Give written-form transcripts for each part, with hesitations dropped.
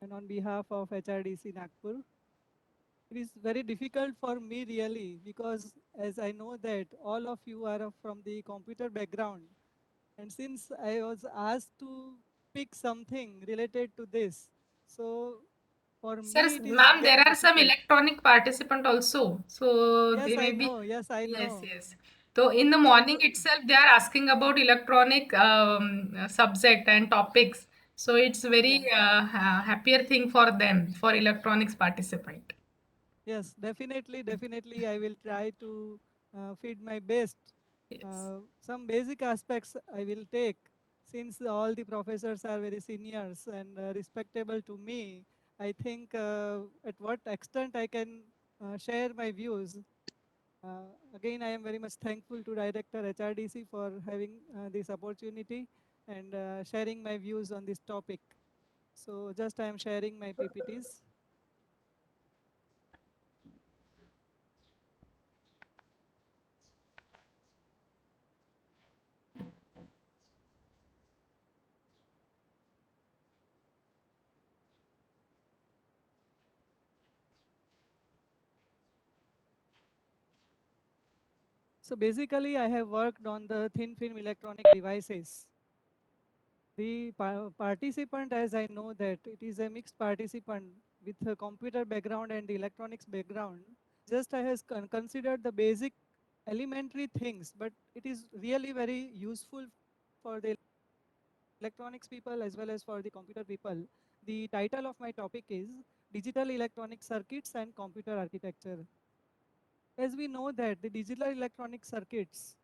and on behalf of HRDC Nagpur. It is very difficult for me really because as I know that all of you are from the computer background, and since I was asked to pick something related to this, so for Sir, me it is ma'am, there very are some difficult. electronic participant also. So Yes, they I may be, know. Yes, I yes, know. yes. So in the morning So itself, they are asking about electronic subject and topics. So it's yeah, very happier thing for them, for electronics participant. yes, definitely, definitely. I will try to feed my best. Yes. Some basic aspects I will take since all the professors are very seniors and respectable to me. I think at what extent I can share my views. Again, I am very much thankful to Director HRDC for having this opportunity and sharing my views on this topic. So just I am sharing my PPTs. So basically, I have worked on the thin film electronic devices. The participant, as I know that it is a mixed participant with a computer background and the electronics background. Just I has considered the basic elementary things, but it is really very useful for the electronics people as well as for the computer people. The title of my topic is Digital Electronic Circuits and Computer Architecture. As we know that the digital electronic circuits,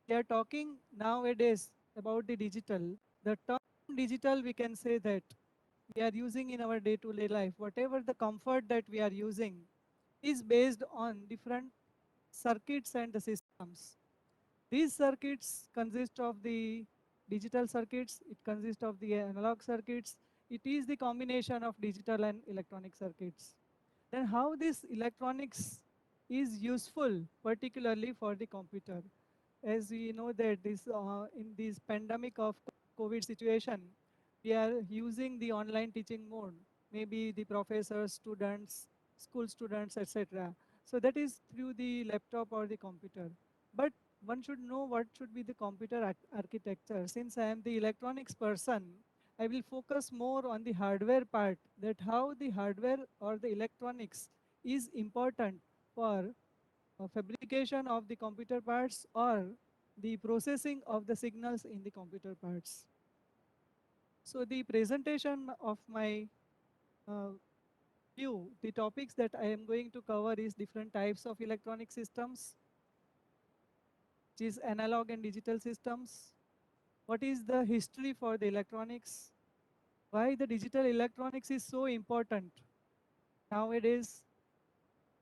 they are talking nowadays about the digital. The term digital, we can say that we are using in our day-to-day life, whatever the comfort that we are using is based on different circuits and the systems. These circuits consist of the digital circuits, it consists of the analog circuits, it is the combination of digital and electronic circuits. Then how this electronics is useful, particularly for the computer. As we know that this in this pandemic of COVID situation, we are using the online teaching mode, maybe the professors, students, school students, etc. So that is through the laptop or the computer. But one should know what should be the computer architecture. Since I am the electronics person, I will focus more on the hardware part, that how the hardware or the electronics is important for fabrication of the computer parts or the processing of the signals in the computer parts. So the presentation of my uh, view, the topics that I am going to cover is different types of electronic systems, which is analog and digital systems. What is the history for the electronics? Why the digital electronics is so important? Nowadays,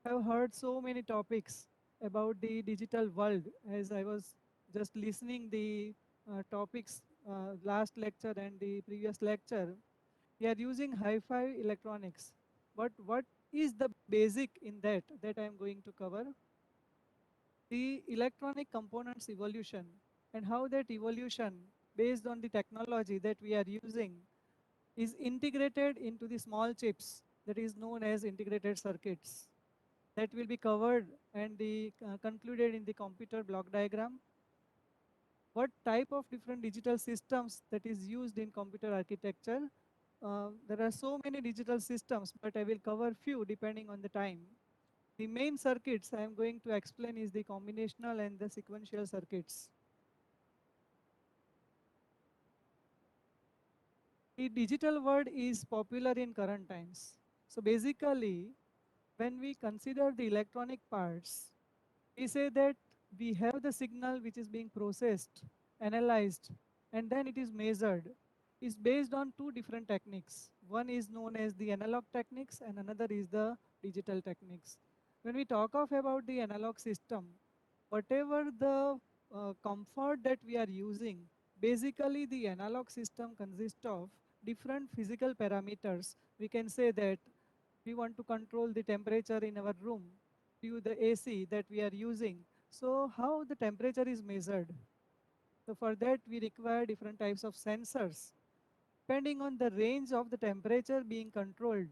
I've heard so many topics about the digital world as I was just listening the topics last lecture and the previous lecture. We are using hi-fi electronics. But what is the basic in that I am going to cover? The electronic components evolution and how that evolution based on the technology that we are using is integrated into the small chips that is known as integrated circuits. That will be covered and concluded in the computer block diagram. What type of different digital systems that is used in computer architecture? There are so many digital systems, but I will cover few depending on the time. The main circuits I am going to explain is the combinational and the sequential circuits. The digital word is popular in current times. So basically, when we consider the electronic parts, we say that we have the signal which is being processed, analyzed, and then it is measured. It's based on two different techniques. One is known as the analog techniques and another is the digital techniques. When we talk of about the analog system, whatever the comfort that we are using, basically the analog system consists of different physical parameters. We can say that we want to control the temperature in our room due the AC that we are using. So how the temperature is measured? So for that we require different types of sensors. Depending on the range of the temperature being controlled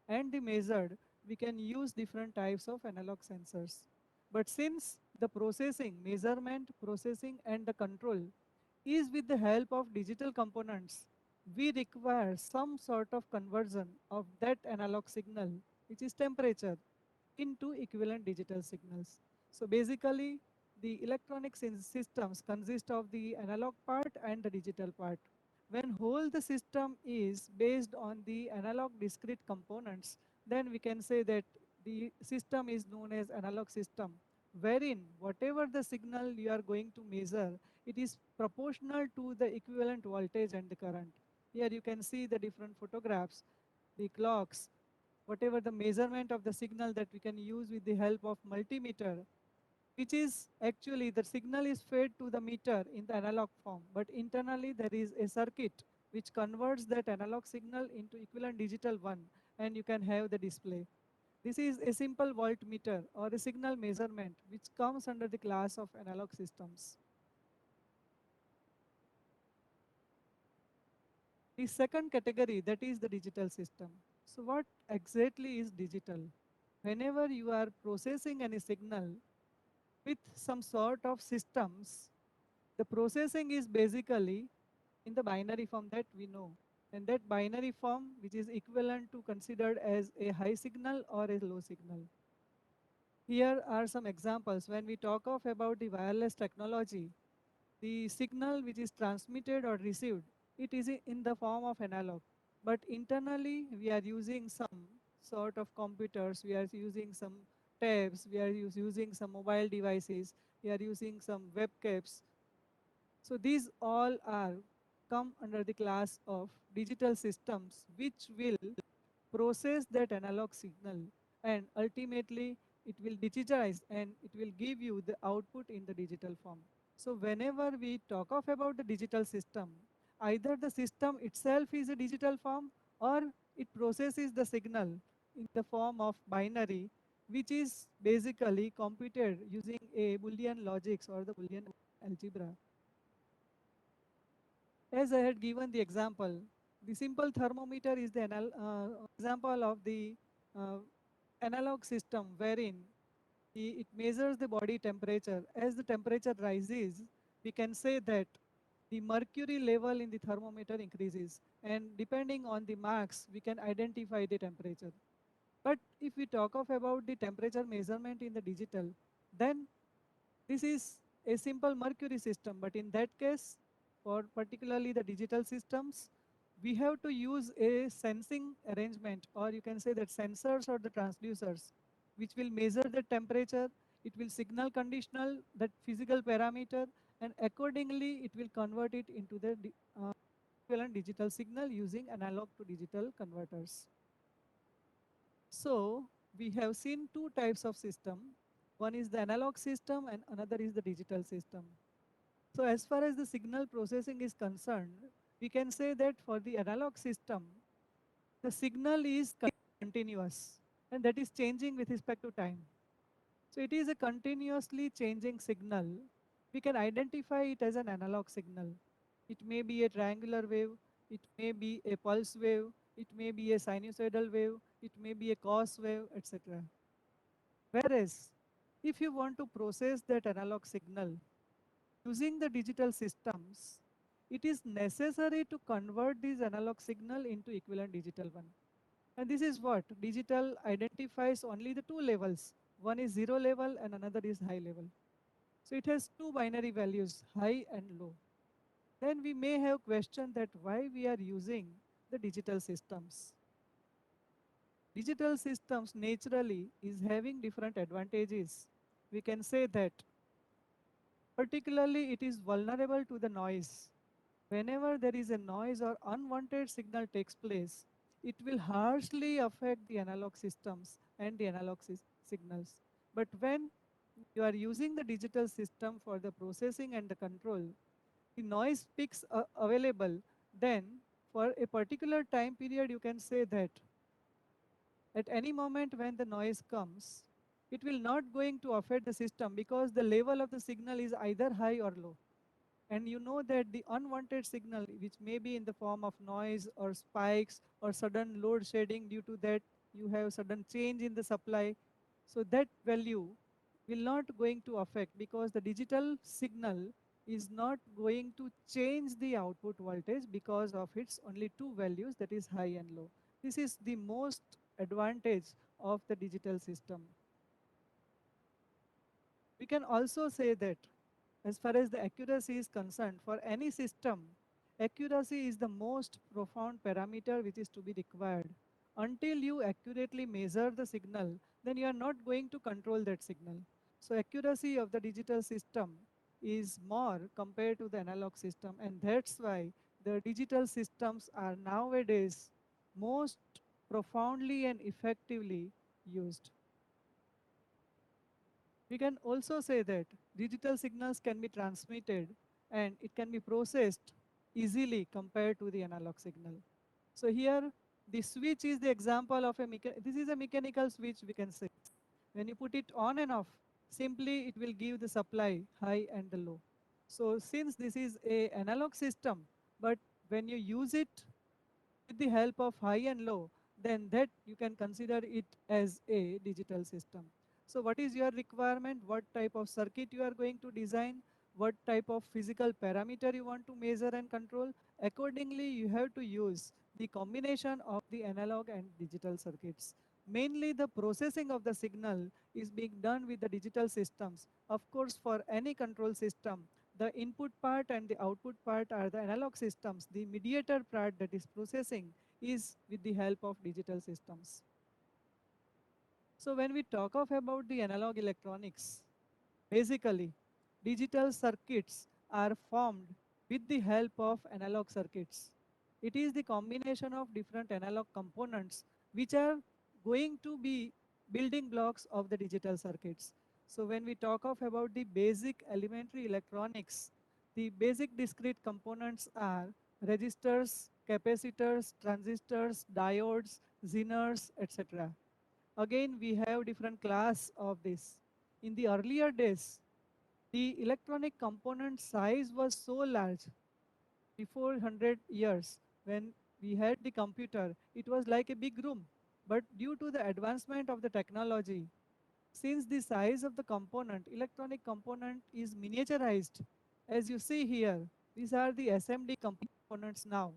and the measured, we can use different types of analog sensors. But since the processing, measurement, processing and the control is with the help of digital components, we require some sort of conversion of that analog signal, which is temperature, into equivalent digital signals. So basically, the electronic systems consist of the analog part and the digital part. When whole the system is based on the analog discrete components, then we can say that the system is known as analog system, wherein whatever the signal you are going to measure, it is proportional to the equivalent voltage and the current. Here you can see the different photographs, the clocks, whatever the measurement of the signal that we can use with the help of multimeter, which is actually the signal is fed to the meter in the analog form, but internally there is a circuit which converts that analog signal into equivalent digital one, and you can have the display. This is a simple voltmeter or a signal measurement which comes under the class of analog systems. The second category, that is the digital system. So what exactly is digital? Whenever you are processing any signal with some sort of systems, the processing is basically in the binary form that we know. And that binary form, which is equivalent to considered as a high signal or a low signal. Here are some examples. When we talk of about the wireless technology, the signal which is transmitted or received, it is in the form of analog. But internally, we are using some sort of computers, we are using some tabs, we are using some mobile devices, we are using some webcams. So these all are come under the class of digital systems, which will process that analog signal, and ultimately it will digitize and it will give you the output in the digital form. So whenever we talk of about the digital system, either the system itself is a digital form or it processes the signal in the form of binary, which is basically computed using a Boolean logics or the Boolean algebra. As I had given the example, the simple thermometer is the example of the uh, analog system wherein it measures the body temperature. As the temperature rises, we can say that the mercury level in the thermometer increases, and depending on the marks, we can identify the temperature. But if we talk of about the temperature measurement in the digital, then this is a simple mercury system, but in that case, for particularly the digital systems, we have to use a sensing arrangement, or you can say that sensors or the transducers, which will measure the temperature, it will signal conditional that physical parameter, and accordingly it will convert it into the equivalent digital signal using analog to digital converters. So we have seen two types of system. One is the analog system and another is the digital system. So as far as the signal processing is concerned, we can say that for the analog system, the signal is continuous and that is changing with respect to time. So it is a continuously changing signal. We can identify it as an analog signal. It may be a triangular wave, it may be a pulse wave, it may be a sinusoidal wave, it may be a cos wave, etc. Whereas if you want to process that analog signal using the digital systems, it is necessary to convert this analog signal into equivalent digital one. And this is what digital identifies only the two levels. One is zero level and another is high level. So it has two binary values, high and low. Then we may have questioned that why we are using the digital systems. Digital systems naturally is having different advantages. We can say that particularly it is vulnerable to the noise. Whenever there is a noise or unwanted signal takes place, it will harshly affect the analog systems and the analog signals. But when you are using the digital system for the processing and the control, the noise peaks are available, then for a particular time period, you can say that at any moment when the noise comes, it will not going to affect the system because the level of the signal is either high or low. And you know that the unwanted signal, which may be in the form of noise or spikes or sudden load shedding, due to that you have sudden change in the supply. So that value will not going to affect, because the digital signal is not going to change the output voltage because of its only two values, that is high and low. This is the most advantage of the digital system. We can also say that as far as the accuracy is concerned, for any system, accuracy is the most profound parameter which is to be required. Until you accurately measure the signal, then you are not going to control that signal. So accuracy of the digital system is more compared to the analog system, and that's why the digital systems are nowadays most profoundly and effectively used. We can also say that digital signals can be transmitted and it can be processed easily compared to the analog signal. So here the switch is the example of this is a mechanical switch, we can say. When you put it on and off, simply it will give the supply high and the low. So since this is a analog system, but when you use it with the help of high and low, then that you can consider it as a digital system. So what is your requirement? What type of circuit you are going to design? What type of physical parameter you want to measure and control? Accordingly, you have to use the combination of the analog and digital circuits. Mainly the processing of the signal is being done with the digital systems. Of course, for any control system, the input part and the output part are the analog systems. The mediator part, that is processing, is with the help of digital systems. So when we talk of about the analog electronics, basically digital circuits are formed with the help of analog circuits. It is the combination of different analog components which are going to be building blocks of the digital circuits. So when we talk of about the basic elementary electronics, the basic discrete components are resistors, capacitors, transistors, diodes, Zeners, etc. Again, we have different class of this. In the earlier days, the electronic component size was so large. Before 100 years, when we had the computer, it was like a big room. But due to the advancement of the technology, since the size of the component, electronic component is miniaturized, as you see here, these are the SMD components now,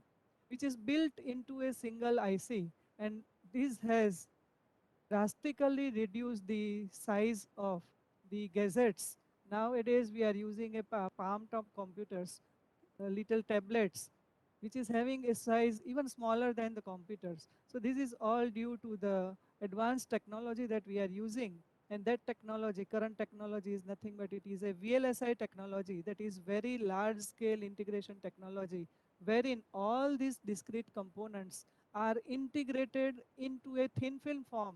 which is built into a single IC, and this has drastically reduce the size of the gadgets. Nowadays, we are using a palm top computers, little tablets, which is having a size even smaller than the computers. So this is all due to the advanced technology that we are using. And that technology, current technology, is nothing but it is a VLSI technology, that is very large scale integration technology, wherein all these discrete components are integrated into a thin film form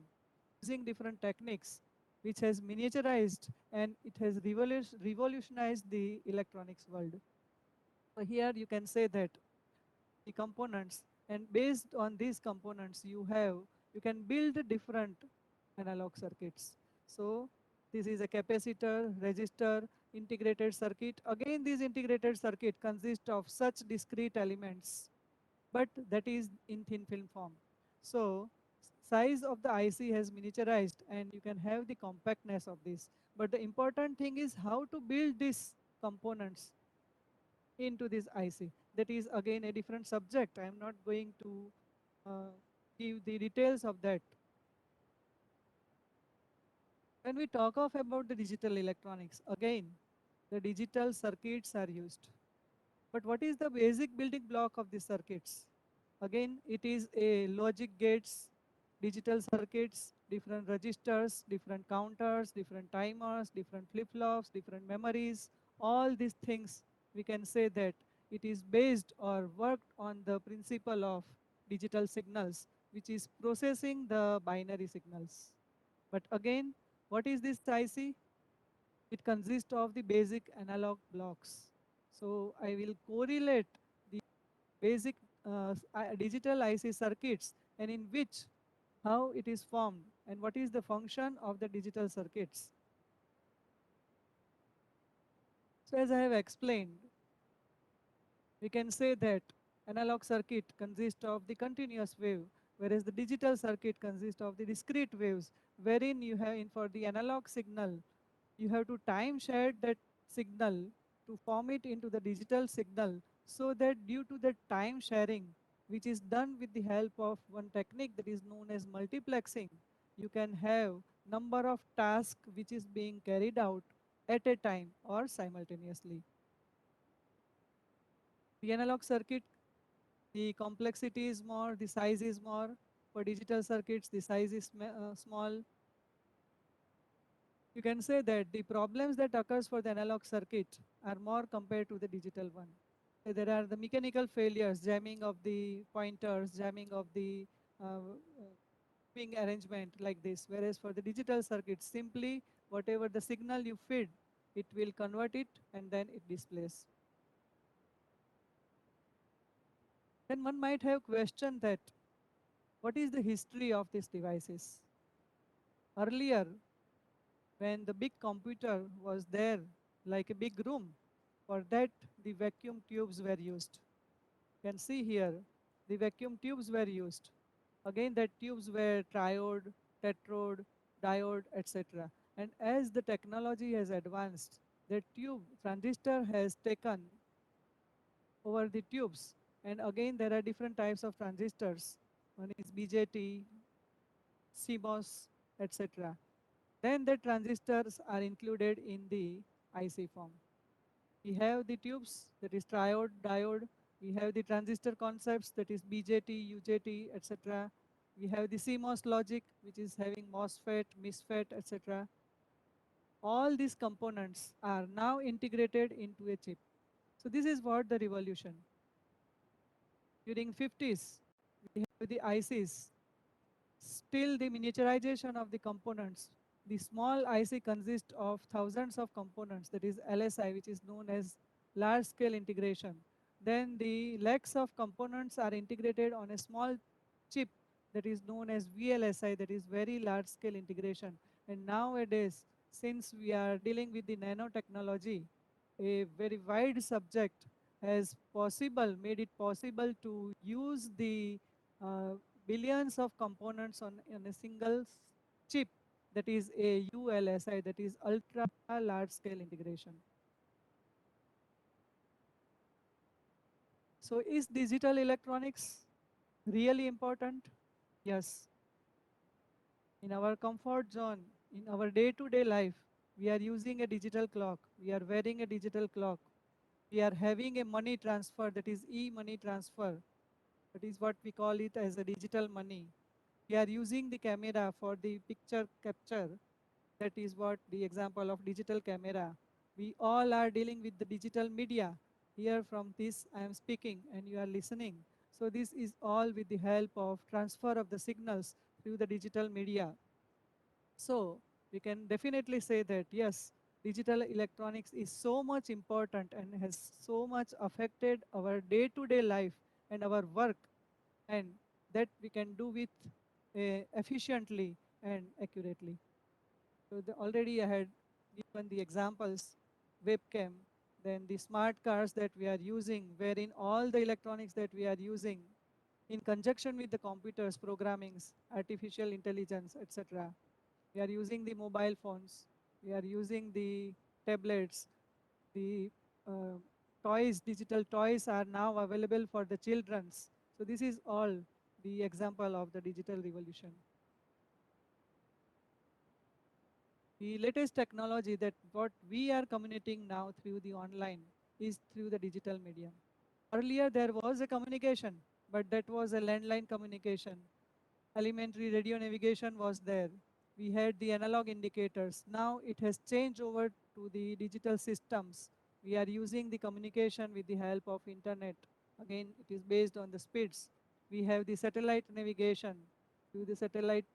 using different techniques, which has miniaturized and it has revolutionized the electronics world. So here you can say that the components, and based on these components you can build different analog circuits. So this is a capacitor, resistor, integrated circuit. Again, this integrated circuit consists of such discrete elements, but that is in thin film form. So size of the IC has miniaturized and you can have the compactness of this. But the important thing is how to build these components into this IC. That is again a different subject. I am not going to uh, give the details of that. When we talk of about the digital electronics, again, the digital circuits are used. But what is the basic building block of the circuits? Again, it is a logic gates, digital circuits, different registers, different counters, different timers, different flip-flops, different memories, all these things we can say that it is based or worked on the principle of digital signals, which is processing the binary signals. But again, what is this IC? It consists of the basic analog blocks. So I will correlate the basic digital IC circuits and in which how it is formed and what is the function of the digital circuits. So as I have explained, We can say that analog circuit consists of the continuous wave, whereas the digital circuit consists of the discrete waves, wherein you have for the analog signal, you have to time share that signal to form it into the digital signal, so that due to the time sharing, which is done with the help of one technique that is known as multiplexing, you can have number of tasks which is being carried out at a time or simultaneously. The analog circuit, the complexity is more, the size is more. For digital circuits, the size is small. You can say that the problems that occurs for the analog circuit are more compared to the digital one. There are the mechanical failures, jamming of the pointers, jamming of the ping arrangement like this. Whereas for the digital circuit, simply whatever the signal you feed, it will convert it and then it displays. Then one might have questioned that what is the history of these devices? Earlier, when the big computer was there, like a big room, for that the vacuum tubes were used. You can see here, the vacuum tubes were used. Again, that tubes were triode, tetrode, diode, etc. And as the technology has advanced, the tube transistor has taken over the tubes. And again, there are different types of transistors. One is BJT, CMOS, etc. Then the transistors are included in the IC form. We have the tubes, that is triode, diode. We have the transistor concepts, that is BJT, UJT, etc. We have the CMOS logic, which is having MOSFET, MISFET, etc. All these components are now integrated into a chip. So this is what the revolution. During 50s, we have the ICs. Still the miniaturization of the components. The small IC consists of thousands of components, that is LSI, which is known as large scale integration. Then the lakhs of components are integrated on a small chip that is known as VLSI, that is very large scale integration. And nowadays, since we are dealing with the nanotechnology, a very wide subject has made it possible to use the uh, billions of components on a single chip, that is a ULSI, that is ultra large scale integration. So is digital electronics really important? Yes. In our comfort zone, in our day-to-day life, we are using a digital clock. We are wearing a digital clock. We are having a money transfer, that is e-money transfer. That is what we call it as a digital money. We are using the camera for the picture capture. That is what the example of digital camera. We all are dealing with the digital media. Here from this I am speaking and you are listening. So this is all with the help of transfer of the signals through the digital media. So we can definitely say that yes, digital electronics is so much important and has so much affected our day-to-day life and our work, and that we can do with efficiently and accurately. So already I had given the examples, webcam, then the smart cars that we are using, wherein all the electronics that we are using in conjunction with the computers, programmings, artificial intelligence, etc. We are using the mobile phones, we are using the tablets, the uh, toys, digital toys are now available for the children's. So this is all the example of the digital revolution. The latest technology that what we are communicating now through the online is through the digital medium. Earlier there was a communication, but that was a landline communication. Elementary radio navigation was there. We had the analog indicators. Now it has changed over to the digital systems. We are using the communication with the help of internet. Again, it is based on the speeds. We have the satellite navigation through the satellite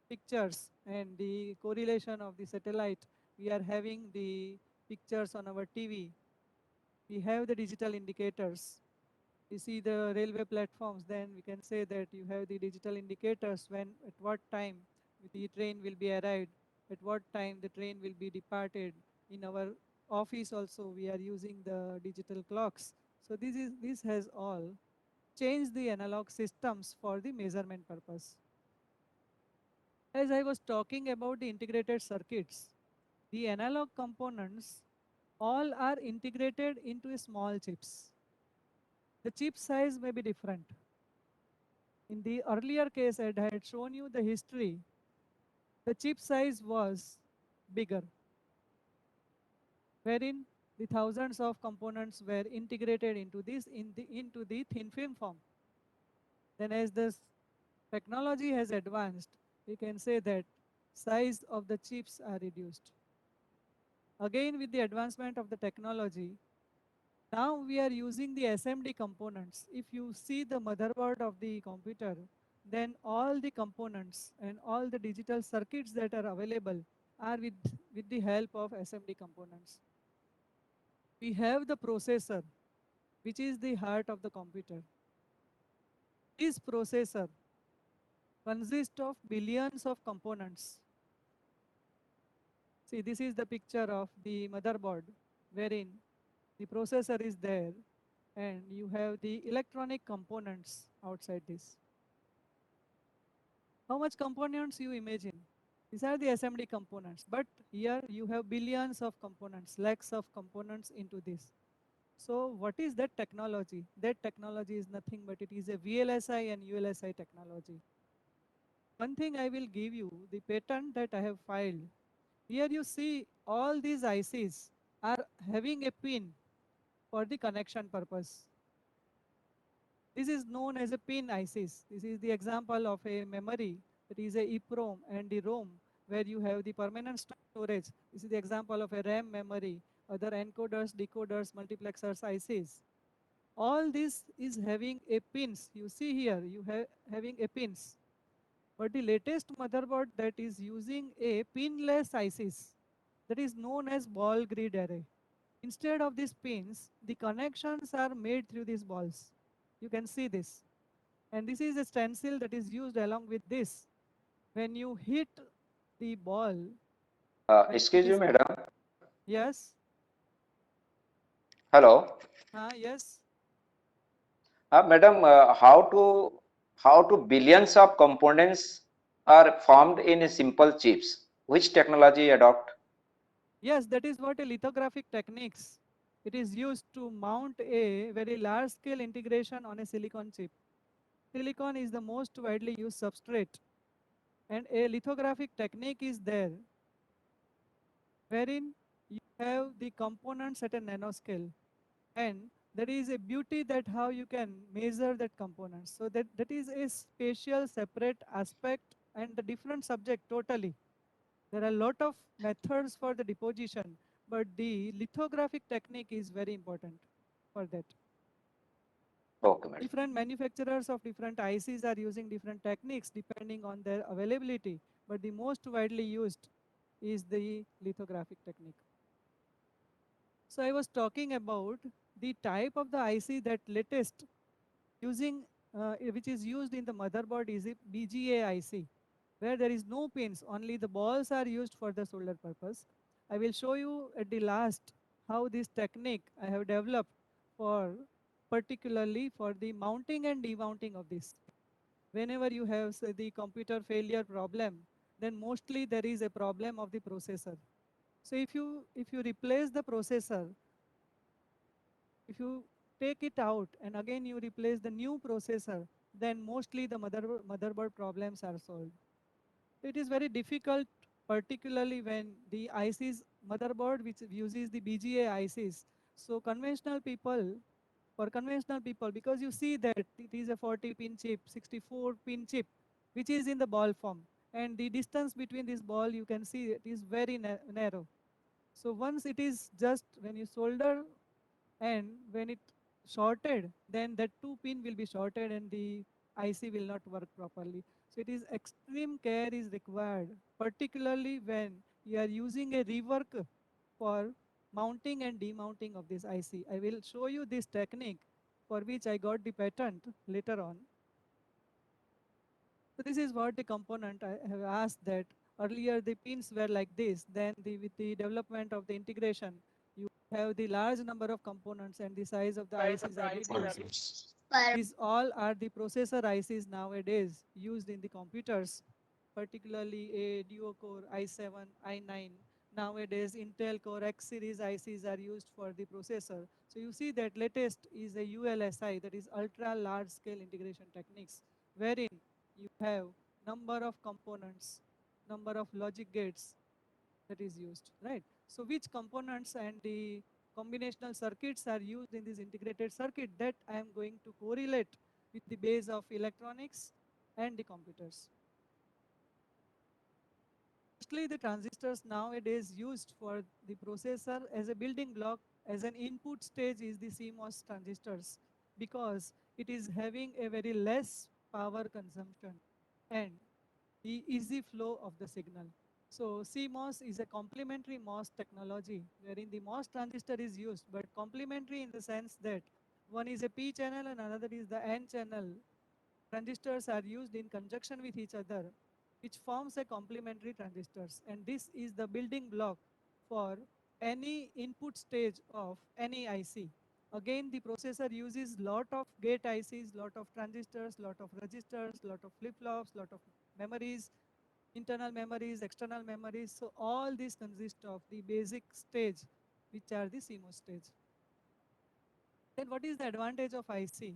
pictures and the correlation of the satellite. We are having the pictures on our TV. We have the digital indicators. We see the railway platforms, then we can say that you have the digital indicators when, at what time the train will be arrived, at what time the train will be departed. In our office also, we are using the digital clocks. So this has all changed the analog systems for the measurement purpose. As I was talking about the integrated circuits, the analog components all are integrated into small chips. The chip size may be different. In the earlier case, I had shown you the history. The chip size was bigger, wherein the thousands of components were integrated into into the thin film form. Then as the technology has advanced, we can say that size of the chips are reduced. Again, with the advancement of the technology, now we are using the SMD components. If you see the motherboard of the computer, then all the components and all the digital circuits that are available are with the help of SMD components. We have the processor, which is the heart of the computer. This processor consists of billions of components. See, this is the picture of the motherboard, wherein the processor is there and you have the electronic components outside this. How much components you imagine? These are the SMD components, but here you have billions of components, lakhs of components into this. So what is that technology? That technology is nothing but it is a VLSI and ULSI technology. One thing I will give you, the patent that I have filed. Here you see all these ICs are having a pin for the connection purpose. This is known as a pin ICs. This is the example of a memory that is a EEPROM and the ROM where you have the permanent storage. This is the example of a RAM memory, other encoders, decoders, multiplexers, ICs. All this is having a pins. You see here, you have having a pins. But the latest motherboard that is using a pinless ICs, that is known as ball grid array. Instead of these pins, the connections are made through these balls. You can see this. And this is a stencil that is used along with this. When you hit the ball, when it Excuse me, is, madam. yes, Hello, yes, madam. How to billions of components are formed in simple chips? Which technology adopt? yes, that is what a lithographic techniques. It is used to mount a very large scale integration on a silicon chip. Silicon is the most widely used substrate and a lithographic technique is there wherein you have the components at a nanoscale and there is a beauty that how you can measure that component. So that is a spatial separate aspect and the different subject totally. There are a lot of methods for the deposition, but the lithographic technique is very important for that. Okay, madam. Different manufacturers of different ICs are using different techniques depending on their availability, but the most widely used is the lithographic technique. So I was talking about the type of the IC that latest using which is used in the motherboard is a BGA IC, where there is no pins, only the balls are used for the solder purpose. I will show you at the last how this technique I have developed for particularly for the mounting and demounting of this. Whenever you have say, the computer failure problem, then mostly there is a problem of the processor. So if you replace the processor, if you take it out and again you replace the new processor, then mostly the motherboard problems are solved. It is very difficult, particularly when the ICs motherboard which uses the BGA ICs. So for conventional people, because you see that it is a 40 pin chip, 64 pin chip, which is in the ball form. And the distance between this ball, you can see it is very narrow. So once it is just when you solder and when it shorted, then that two pin will be shorted and the IC will not work properly. So it is extreme care is required, particularly when you are using a rework for mounting and demounting of this IC. I will show you this technique for which I got the patent later on. So this is what the component I have asked that earlier the pins were like this, then with the development of the integration, you have the large number of components and the size of the ICs are reduced. These all are the processor ICs nowadays used in the computers, particularly a duo-core i7, i9. Nowadays, Intel Core X series ICs are used for the processor. So you see that latest is a ULSI, that is ultra large scale integration techniques, wherein you have number of components, number of logic gates that is used, right? So which components and the combinational circuits are used in this integrated circuit, that I am going to correlate with the base of electronics and the computers. Mostly the transistors nowadays used for the processor as a building block, as an input stage is the CMOS transistors, because it is having a very less power consumption and the easy flow of the signal. So CMOS is a complementary MOS technology wherein the MOS transistor is used, but complementary in the sense that one is a P channel and another is the N channel. Transistors are used in conjunction with each other, which forms a complementary transistors. And this is the building block for any input stage of any IC. Again, the processor uses lot of gate ICs, lot of transistors, lot of resistors, lot of flip-flops, lot of memories, internal memories, external memories. So all these consist of the basic stage, which are the CMOS stage. Then what is the advantage of IC?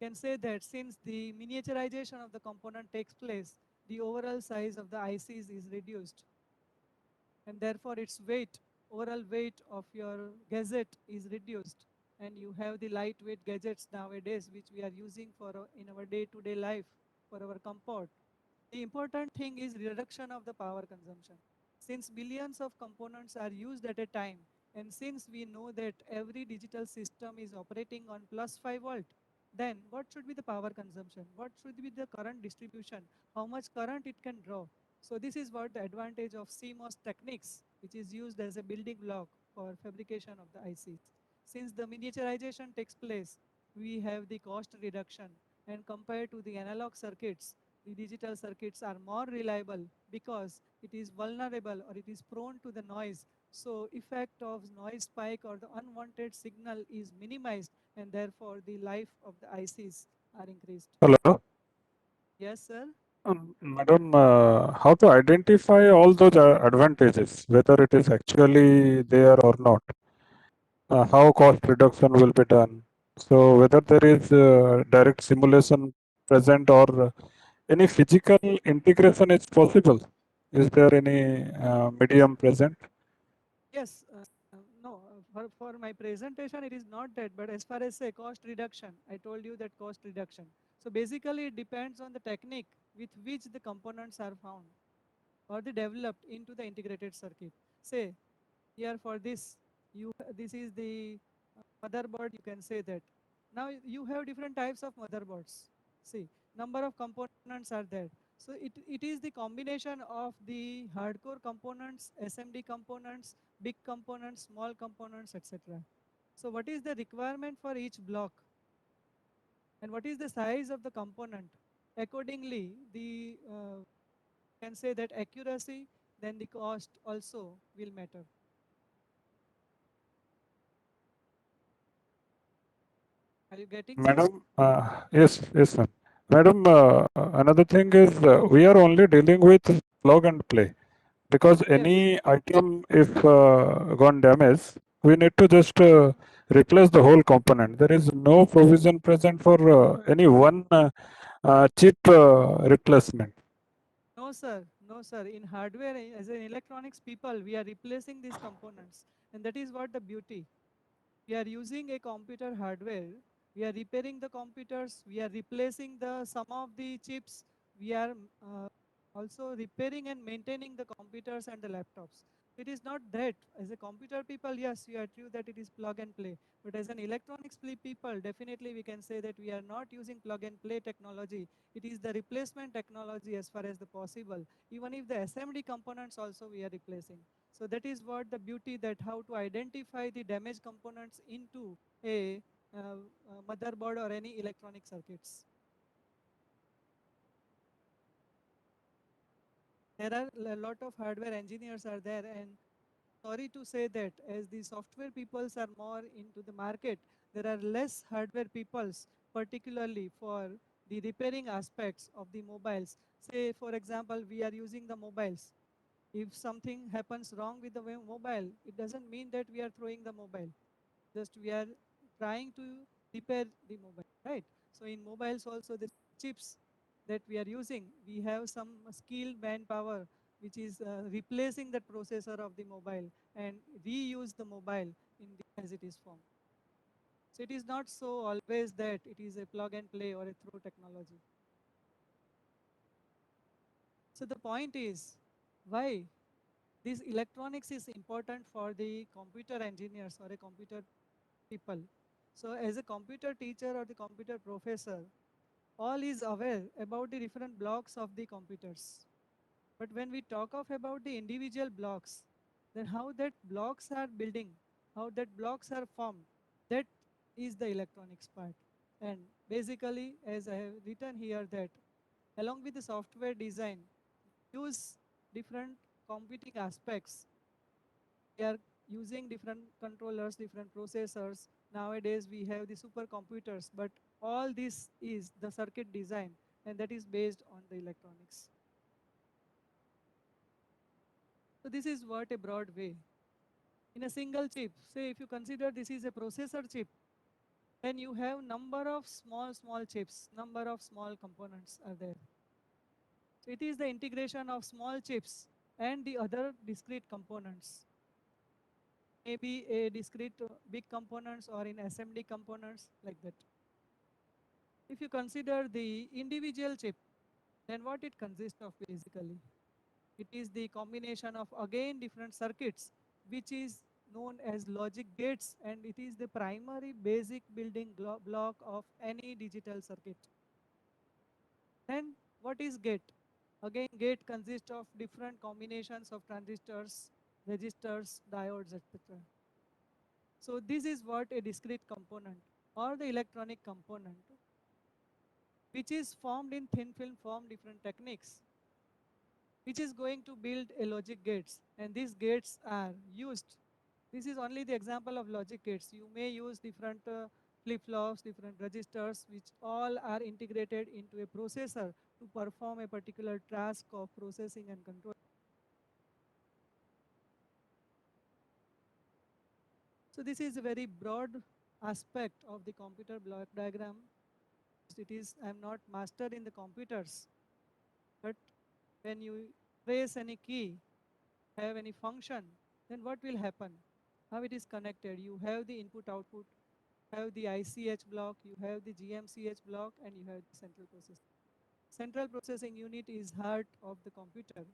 Can say that since the miniaturization of the component takes place, the overall size of the ICs is reduced, and therefore its weight, overall weight of your gadget is reduced, and you have the lightweight gadgets nowadays which we are using for in our day-to-day life for our comfort. The important thing is reduction of the power consumption. Since billions of components are used at a time, and since we know that every digital system is operating on plus 5 volt, then what should be the power consumption? What should be the current distribution? How much current it can draw? So this is what the advantage of CMOS techniques, which is used as a building block for fabrication of the ICs. Since the miniaturization takes place, we have the cost reduction, and compared to the analog circuits, the digital circuits are more reliable because it is vulnerable or it is prone to the noise. So effect of noise spike or the unwanted signal is minimized, and therefore the life of the ICs are increased. Hello. Yes, sir. Madam, how to identify all those advantages, whether it is actually there or not? How cost reduction will be done? So whether there is direct simulation present or any physical integration is possible? Is there any medium present? Yes, no, for my presentation, it is not that, but as far as say cost reduction, I told you that cost reduction. So basically it depends on the technique with which the components are found or they developed into the integrated circuit. Say here for this, this is the motherboard, you can say that. Now you have different types of motherboards. See, number of components are there. So it is the combination of the hardcore components, SMD components, big components, small components, etc. So what is the requirement for each block? And what is the size of the component? Accordingly, the can say that accuracy, then the cost also will matter. Are you getting, sir? Madam, yes, ma'am. Madam, another thing is we are only dealing with plug and play, because Yes. any item if gone damaged, we need to just replace the whole component. There is no provision present for any one chip replacement. No, sir. No, sir. In hardware, as an electronics people, we are replacing these components. And that is what the beauty. We are using a computer hardware. We are repairing the computers. We are replacing the some of the chips. We are uh, also repairing and maintaining the computers and the laptops. It is not that as a computer people, yes, you are true that it is plug and play. But as an electronics people, definitely we can say that we are not using plug and play technology. It is the replacement technology as far as the possible. Even if the SMD components also we are replacing. So that is what the beauty, that how to identify the damaged components into a motherboard or any electronic circuits. There are a lot of hardware engineers are there, and sorry to say that as the software peoples are more into the market, there are less hardware peoples, particularly for the repairing aspects of the mobiles. Say, for example, we are using the mobiles. If something happens wrong with the mobile, it doesn't mean that we are throwing the mobile. Just we are trying to repair the mobile, right? So in mobiles also the chips that we are using, we have some skilled manpower which is replacing that processor of the mobile and reuse the mobile in the as it is form. So it is not so always that it is a plug and play or a throw technology. So the point is why this electronics is important for the computer engineers or a computer people. So as a computer teacher or the computer professor, all is aware about the different blocks of the computers. But when we talk of about the individual blocks, then how that blocks are building, how that blocks are formed, that is the electronics part. And basically, as I have written here that along with the software design, use different computing aspects. We are using different controllers, different processors. Nowadays we have the supercomputers, but all this is the circuit design and that is based on the electronics. So this is what a broad way. In a single chip, say if you consider this is a processor chip, then you have number of small chips, number of small components are there. So it is the integration of small chips and the other discrete components. Maybe a discrete big components or in assembly components like that. If you consider the individual chip, then what it consists of basically? It is the combination of again different circuits which is known as logic gates and it is the primary basic building block of any digital circuit. Then what is gate? Again gate consists of different combinations of transistors, resistors, diodes, etc. So this is what a discrete component or the electronic component which is formed in thin film form different techniques which is going to build a logic gates and these gates are used. This is only the example of logic gates. You may use different flip-flops, different registers which all are integrated into a processor to perform a particular task of processing and control. So this is a very broad aspect of the computer block diagram. It is, I am not master in the computers, but when you press any key, have any function, then what will happen? How it is connected? You have the input output, have the ICH block, you have the GMCH block, and you have the central processing. Central processing unit is heart of the computer,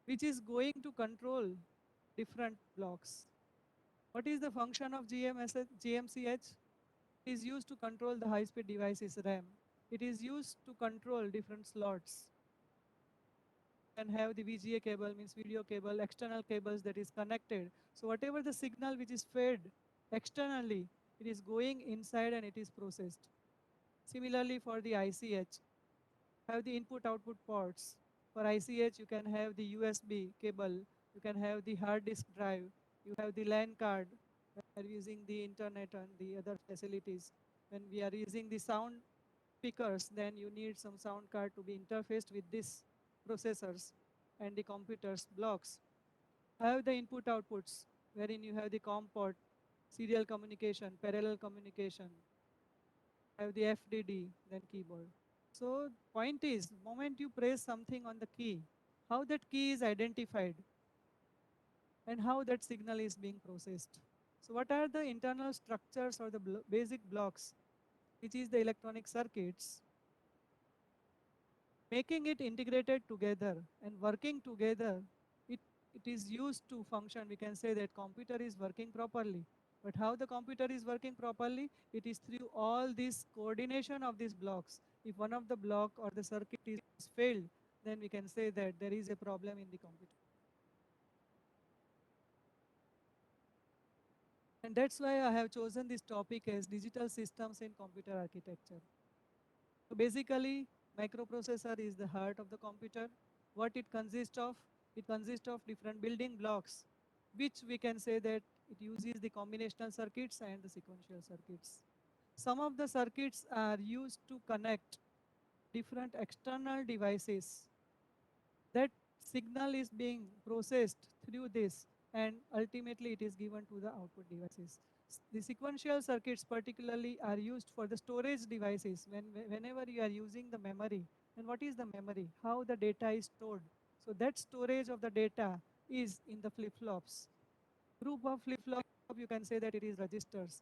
which is going to control different blocks. What is the function of GMCH? It is used to control the high-speed devices RAM. It is used to control different slots. Can have the VGA cable, means video cable, external cables that is connected. So whatever the signal which is fed externally, it is going inside and it is processed. Similarly for the ICH, have the input output ports. For ICH you can have the USB cable, you can have the hard disk drive, you have the LAN card, when we are using the internet and the other facilities. When we are using the sound speakers, then you need some sound card to be interfaced with these processors and the computers blocks. Have the input outputs wherein you have the COM port, serial communication, parallel communication, have the FDD, then keyboard. So point is, moment you press something on the key, how that key is identified and how that signal is being processed. So what are the internal structures or the basic blocks, which is the electronic circuits, making it integrated together and working together, it is used to function. We can say that computer is working properly. But how the computer is working properly? It is through all this coordination of these blocks. If one of the block or the circuit is failed, then we can say that there is a problem in the computer. And that's why I have chosen this topic as digital systems in computer architecture. So basically, microprocessor is the heart of the computer. What it consists of? It consists of different building blocks, which we can say that it uses the combinational circuits and the sequential circuits. Some of the circuits are used to connect different external devices. That signal is being processed through this, and ultimately it is given to the output devices. The sequential circuits particularly are used for the storage devices. Whenever you are using the memory, and what is the memory? How the data is stored. So that storage of the data is in the flip-flops. Group of flip-flop, you can say that it is registers.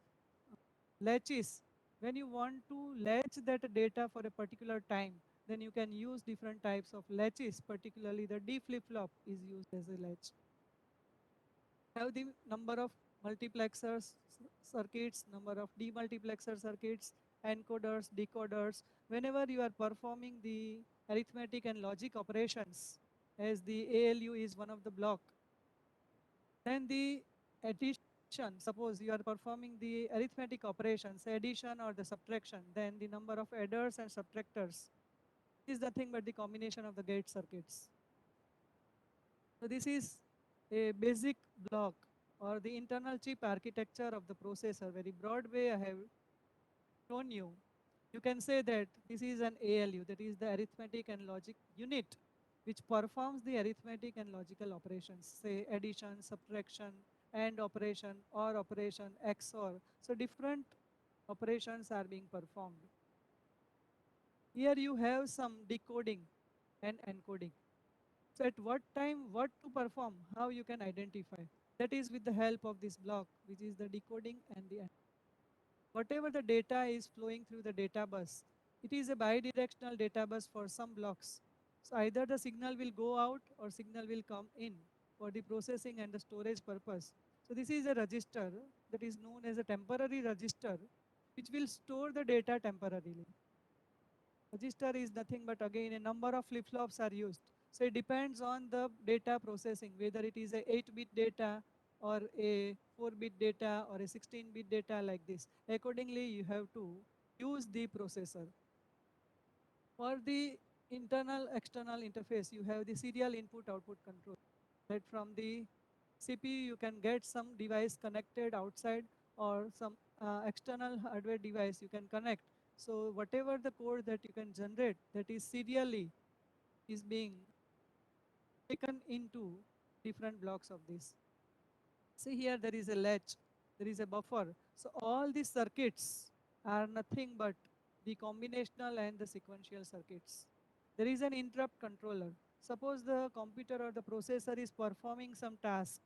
Latches, when you want to latch that data for a particular time, then you can use different types of latches, particularly the D flip-flop is used as a latch. Have the number of multiplexers circuits, number of demultiplexer circuits, encoders, decoders. Whenever you are performing the arithmetic and logic operations, as the ALU is one of the block, then the addition, suppose you are performing the arithmetic operations, addition or the subtraction, then the number of adders and subtractors is nothing but the combination of the gate circuits. So this is a basic block or the internal chip architecture of the processor. Very broad way I have shown you. You can say that this is an ALU, that is the arithmetic and logic unit, which performs the arithmetic and logical operations, say addition, subtraction, AND operation, OR operation, XOR. So different operations are being performed. Here you have some decoding and encoding. So at what time, what to perform, how you can identify. That is with the help of this block, which is the decoding and the whatever the data is flowing through the data bus, it is a bidirectional data bus for some blocks. So either the signal will go out or signal will come in for the processing and the storage purpose. So this is a register that is known as a temporary register, which will store the data temporarily. Register is nothing but again a number of flip-flops are used. So it depends on the data processing, whether it is a 8-bit data or a 4-bit data or a 16-bit data like this. Accordingly, you have to use the processor. For the internal external interface, you have the serial input output control. Right from the CPU, you can get some device connected outside or some external hardware device you can connect. So whatever the code that you can generate that is serially is being taken into different blocks of this. See here there is a latch, there is a buffer. So all these circuits are nothing but the combinational and the sequential circuits. There is an interrupt controller. Suppose the computer or the processor is performing some task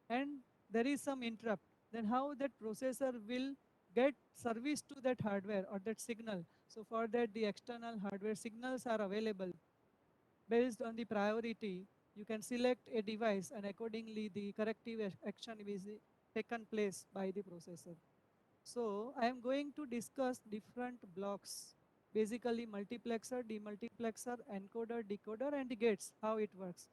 and there is some interrupt, then how that processor will get service to that hardware or that signal. So for that the external hardware signals are available. Based on the priority, you can select a device and accordingly the corrective action is taken place by the processor. So I am going to discuss different blocks, basically multiplexer, demultiplexer, encoder, decoder and the gates, how it works.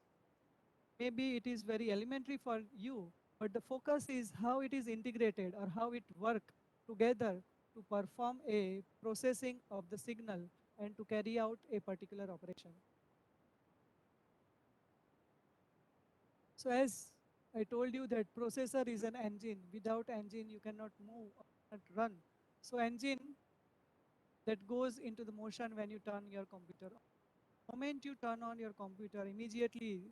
Maybe it is very elementary for you, but the focus is how it is integrated or how it works together to perform a processing of the signal and to carry out a particular operation. So as I told you that processor is an engine. Without engine, you cannot move or cannot run. So engine that goes into the motion when you turn your computer on. The moment you turn on your computer, immediately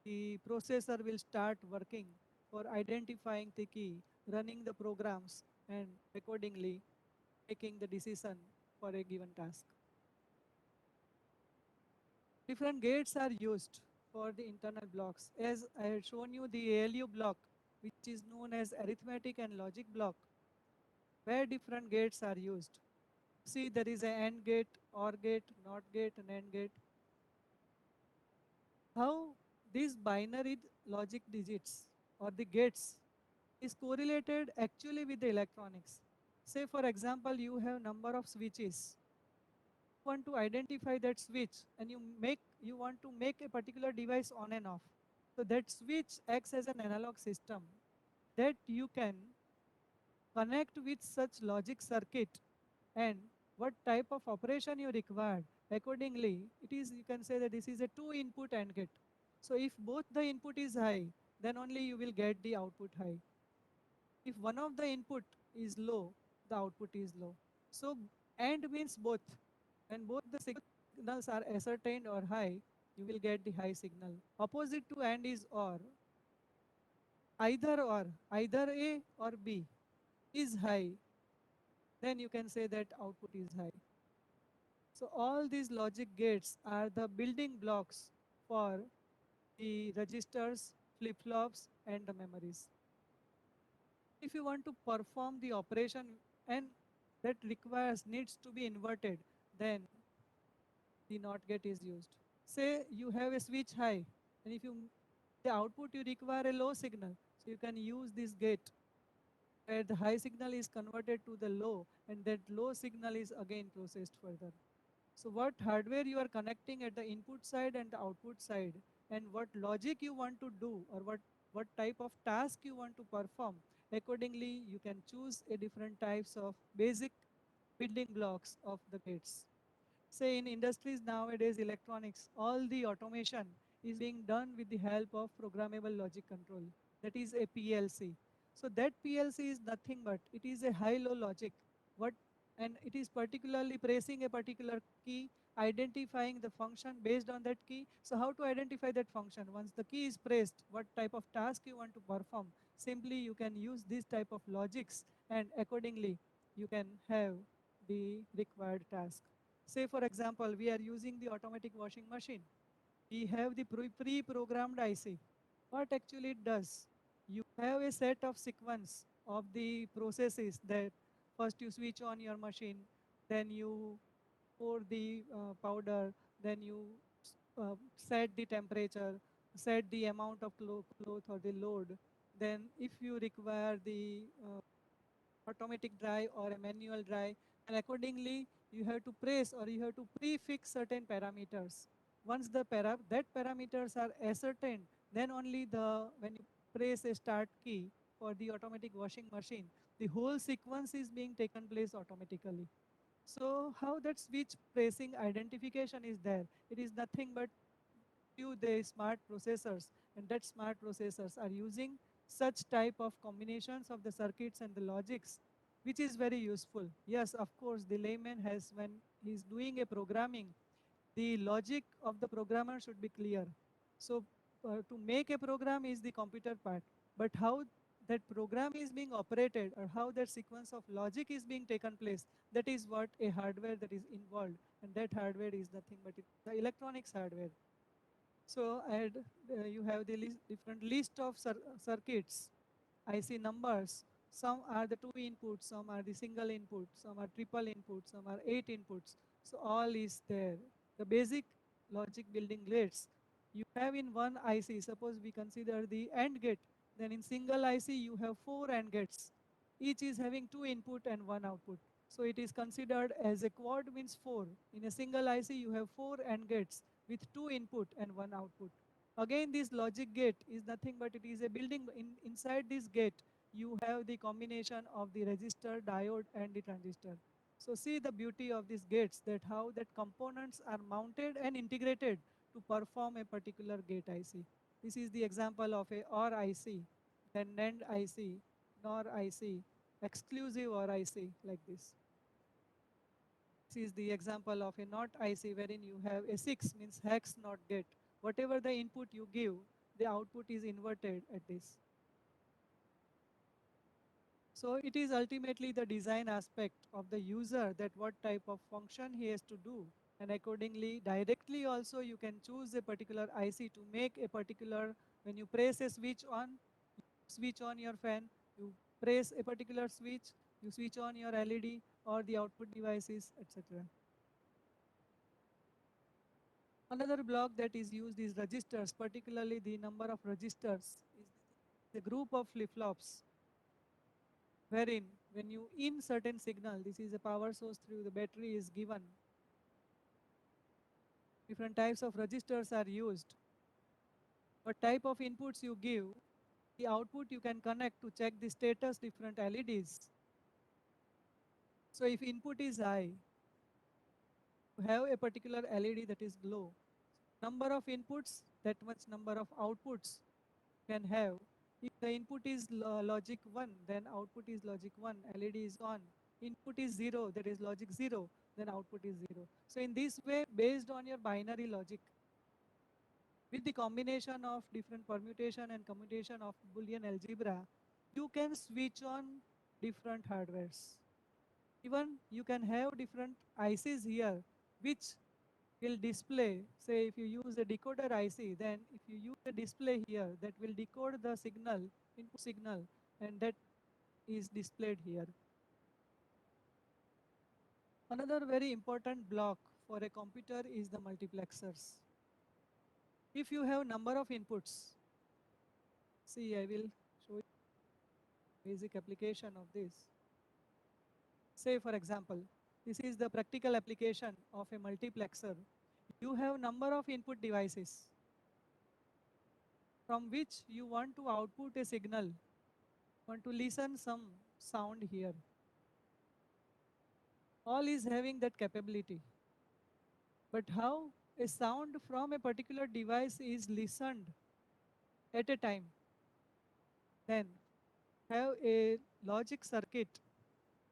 the processor will start working for identifying the key, running the programs, and accordingly making the decision for a given task. Different gates are used for the internal blocks. As I had shown you the ALU block, which is known as arithmetic and logic block, where different gates are used. See, there is a AND gate, OR gate, NOT gate, and AND gate. How these binary logic digits or the gates is correlated actually with the electronics. Say for example, you have number of switches. You want to identify that switch and you want to make a particular device on and off. So that switch acts as an analog system that you can connect with such logic circuit and what type of operation you require. Accordingly, it is, you can say that this is a 2-input AND gate. So if both the input is high, then only you will get the output high. If one of the input is low, the output is low. So AND means both. When both the signals are ascertained or high, you will get the high signal. Opposite to AND is OR. Either A or B is high, then you can say that output is high. So all these logic gates are the building blocks for the registers, flip-flops, and the memories. If you want to perform the operation and that needs to be inverted, then the NOT gate is used. Say you have a switch high, and if you the output you require a low signal, so you can use this gate where the high signal is converted to the low, and that low signal is again processed further. So what hardware you are connecting at the input side and the output side, and what logic you want to do, or what type of task you want to perform, accordingly you can choose a different types of basic building blocks of the gates. Say in industries nowadays, electronics, all the automation is being done with the help of programmable logic control. That is a PLC. So that PLC is nothing but it is a high-low logic. What and it is particularly pressing a particular key, identifying the function based on that key. So how to identify that function? Once the key is pressed, what type of task you want to perform? Simply you can use this type of logics, and accordingly you can have the required task. Say for example, we are using the automatic washing machine. We have the pre-programmed IC. What actually it does? You have a set of sequence of the processes that first you switch on your machine, then you pour the powder, then you set the temperature, set the amount of cloth or the load. Then if you require the automatic dry or a manual dry, and accordingly you have to press or you have to prefix certain parameters. Once that parameters are ascertained, then only when you press a start key for the automatic washing machine, the whole sequence is being taken place automatically. So how that switch pressing identification is there? It is nothing but the smart processors, and that smart processors are using such type of combinations of the circuits and the logics, which is very useful. Yes, of course, the layman has, when he's doing a programming, the logic of the programmer should be clear. So to make a program is the computer part, but how that program is being operated or how that sequence of logic is being taken place, that is what a hardware that is involved, and that hardware is nothing but the electronics hardware. So you have the different list of circuits. I see numbers. Some are the 2 inputs, some are the single input, some are triple inputs, some are 8 inputs. So all is there. The basic logic building gates you have in one IC. Suppose we consider the AND gate. Then in single IC you have 4 AND gates. Each is having 2 input and 1 output. So it is considered as a quad means 4. In a single IC you have 4 AND gates with 2 input and 1 output. Again, this logic gate is nothing but it is a building. Inside this gate you have the combination of the resistor, diode, and the transistor. So see the beauty of these gates, that how that components are mounted and integrated to perform a particular gate IC. This is the example of a OR IC, then NAND IC, NOR IC, exclusive OR IC like this. This is the example of a NOT IC wherein you have a 6 means hex NOT gate. Whatever the input you give, the output is inverted at this. So it is ultimately the design aspect of the user, that what type of function he has to do, and accordingly directly also you can choose a particular IC to make a particular, when you press a switch on your fan, you press a particular switch, you switch on your LED or the output devices, etc. Another block that is used is registers, particularly the number of registers is the group of flip-flops wherein when you in certain signal, this is a power source through the battery is given. Different types of registers are used. What type of inputs you give, the output you can connect to check the status different LEDs. So if input is high, you have a particular LED that is low. number of inputs, that much number of outputs can have. If the input is logic 1, then output is logic 1, LED is on. Input is 0, that is logic 0, then output is 0. So in this way, based on your binary logic, with the combination of different permutation and commutation of Boolean algebra, you can switch on different hardwares. Even you can have different ICs here, which will display, say if you use a decoder IC, then if you use a display here, that will decode the signal, input signal, and that is displayed here. Another very important block for a computer is the multiplexers. If you have number of inputs, see I will show you basic application of this. Say for example, this is the practical application of a multiplexer. You have number of input devices from which you want to output a signal, want to listen some sound here. All is having that capability. But how a sound from a particular device is listened at a time, then have a logic circuit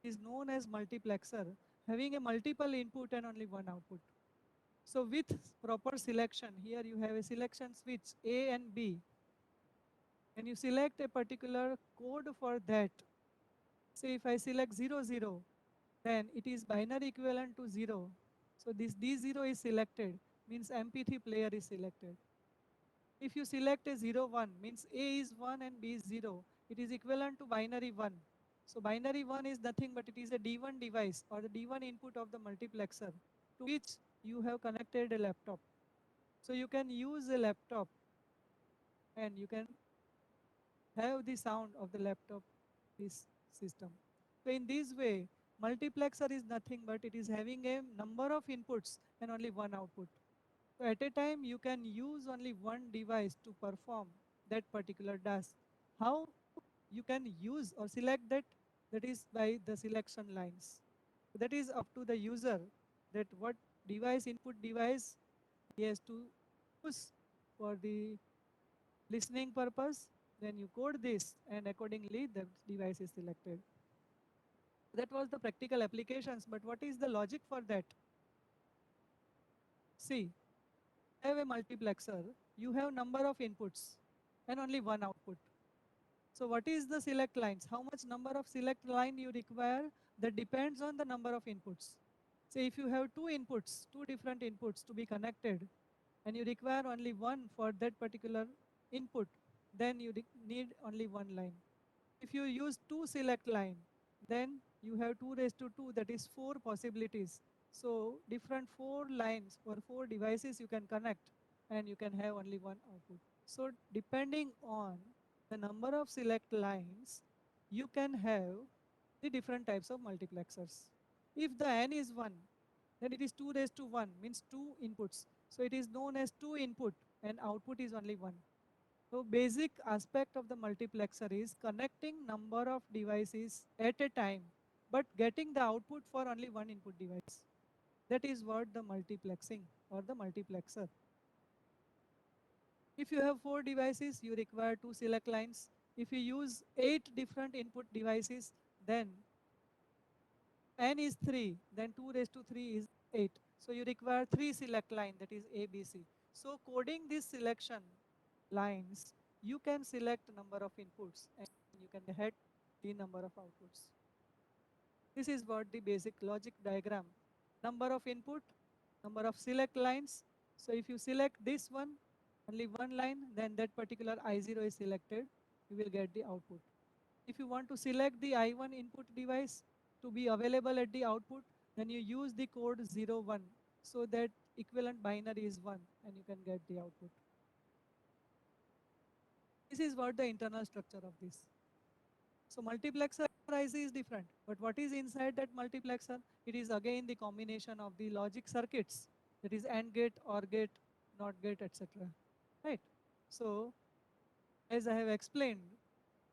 is known as multiplexer, having a multiple input and only one output. So with proper selection, here you have a selection switch A and B. When you select a particular code for that, say if I select 0, 0, then it is binary equivalent to 0. So this D0 is selected, means MP3 player is selected. If you select a 0, 1, means A is 1 and B is 0, it is equivalent to binary 1. So binary 1 is nothing but it is a D1 device or the D1 input of the multiplexer to which you have connected a laptop. So you can use a laptop and you can have the sound of the laptop, this system. So in this way, multiplexer is nothing but it is having a number of inputs and only one output. So at a time, you can use only one device to perform that particular task. How you can use or select that? That is by the selection lines. That is up to the user that what device, input device he has to use for the listening purpose. Then you code this and accordingly the device is selected. That was the practical applications, but what is the logic for that? See, have a multiplexer, you have number of inputs and only one output. So what is the select lines? How much number of select line you require? That depends on the number of inputs. Say if you have two inputs, two different inputs to be connected, and you require only one for that particular input, then you need only one line. If you use two select line, then you have 2 raised to 2, that is 4 possibilities. So different 4 lines or 4 devices you can connect and you can have only one output. So depending on the number of select lines, you can have the different types of multiplexers. If the n is 1, then it is 2 raised to 1, means 2 inputs. So it is known as 2 input and output is only 1. So basic aspect of the multiplexer is connecting number of devices at a time, but getting the output for only one input device. That is what the multiplexing or the multiplexer. If you have 4 devices, you require 2 select lines. If you use 8 different input devices, then n is 3, then 2 raised to 3 is 8. So you require 3 select line, that is A, B, C. So coding this selection lines, you can select number of inputs and you can get the number of outputs. This is what the basic logic diagram. Number of input, number of select lines. So if you select this one, only one line, then that particular I0 is selected, you will get the output. If you want to select the I1 input device to be available at the output, then you use the code 0, 1, so that equivalent binary is 1 and you can get the output. This is what the internal structure of this. So multiplexer IC is different, but what is inside that multiplexer? It is again the combination of the logic circuits, that is AND gate, OR gate, NOT gate, etc. Right? So as I have explained,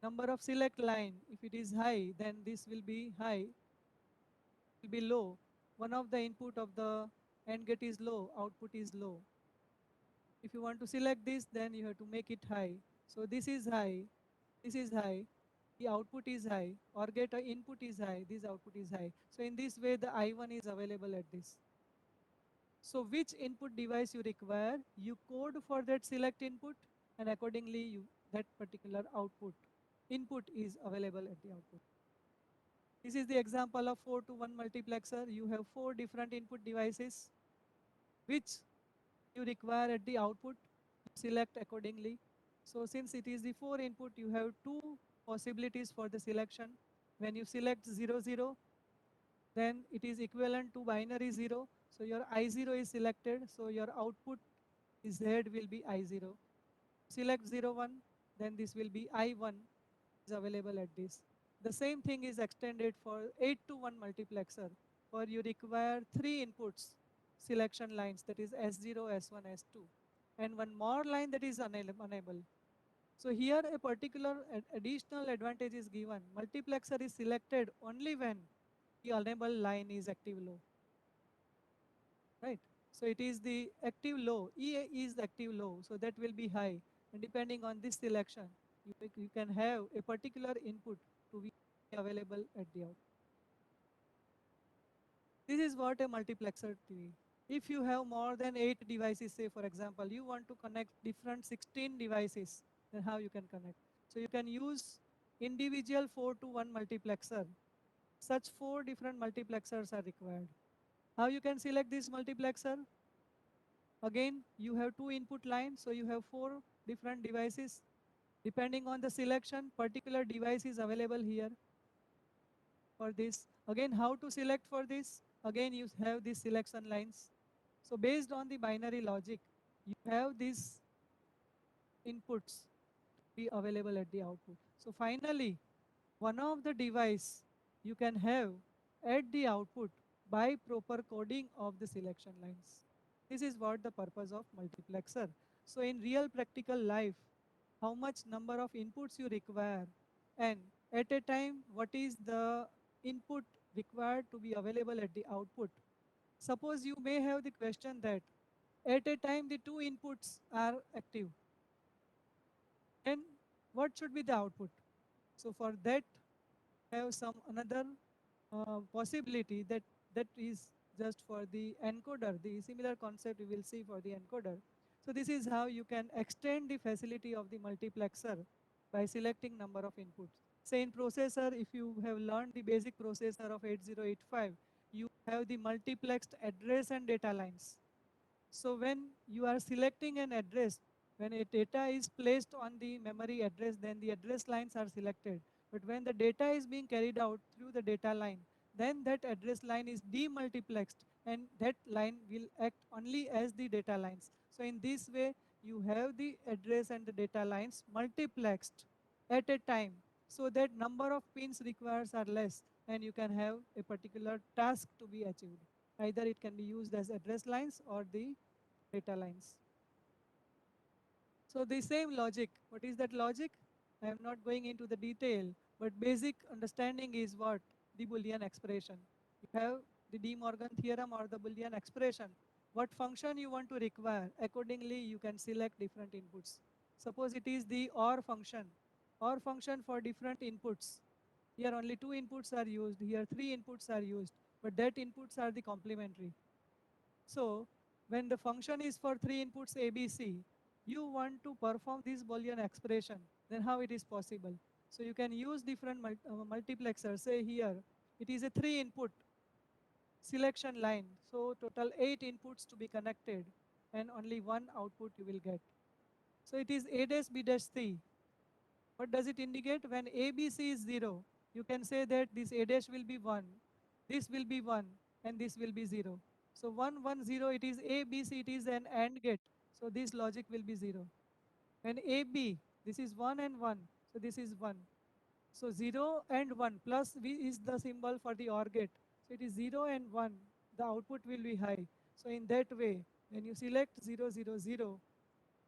number of select line, if it is high, then this will be high, will be low. One of the input of the AND gate is low, output is low. If you want to select this, then you have to make it high. So this is high, this is high, the output is high, or get input is high, this output is high. So in this way, the I1 is available at this. So which input device you require, you code for that select input, and accordingly that particular output input is available at the output. This is the example of 4 to 1 multiplexer. You have 4 different input devices which you require at the output, select accordingly. So since it is the 4 input, you have 2 possibilities for the selection. When you select 0, 0, then it is equivalent to binary 0. So your I0 is selected, so your output is Z will be I0. Select 0, 1, then this will be I1 is available at this. The same thing is extended for 8 to 1 multiplexer, where you require 3 inputs selection lines, that is S0, S1, S2, and one more line that is unable. So here a particular additional advantage is given. Multiplexer is selected only when the enable line is active low, right? So it is the active low, E is active low, so that will be high, and depending on this selection, you can have a particular input to be available at the output. This is what a multiplexer TV. If you have more than 8 devices, say for example, you want to connect different 16 devices, then how you can connect? So you can use individual 4 to 1 multiplexer. Such 4 different multiplexers are required. How you can select this multiplexer? Again, you have 2 input lines, so you have 4 different devices. Depending on the selection, particular device is available here for this. Again, how to select for this? Again, you have these selection lines. So based on the binary logic, you have these inputs be available at the output. So finally, one of the device you can have at the output by proper coding of the selection lines. This is what the purpose of multiplexer. So in real practical life, how much number of inputs you require, and at a time what is the input required to be available at the output. Suppose you may have the question that at a time the 2 inputs are active, and what should be the output? So for that, have some another possibility that is just for the encoder. The similar concept we will see for the encoder. So this is how you can extend the facility of the multiplexer by selecting number of inputs. Say in processor, if you have learned the basic processor of 8085, you have the multiplexed address and data lines. So when you are selecting an address, when a data is placed on the memory address, then the address lines are selected. But when the data is being carried out through the data line, then that address line is demultiplexed, and that line will act only as the data lines. So in this way, you have the address and the data lines multiplexed at a time, so that number of pins required are less, and you can have a particular task to be achieved. Either it can be used as address lines or the data lines. So the same logic, what is that logic? I am not going into the detail, but basic understanding is what? The Boolean expression. You have the De Morgan theorem or the Boolean expression. What function you want to require, accordingly you can select different inputs. Suppose it is the OR function for different inputs. Here only 2 inputs are used, here 3 inputs are used, but that inputs are the complementary. So when the function is for 3 inputs ABC, you want to perform this Boolean expression, then how it is possible? So you can use different multiplexers. Say here, it is a 3 input selection line. So total 8 inputs to be connected, and only 1 output you will get. So it is A dash B dash C. What does it indicate? When ABC is 0, you can say that this A dash will be 1, this will be 1, and this will be 0. So 1, 1, 0, it is ABC, it is an AND gate. So this logic will be 0. When AB, this is 1 and 1, so this is 1. So 0 and 1 plus V is the symbol for the OR gate. So it is 0 and 1, the output will be high. So in that way, when you select 0, 0, 0,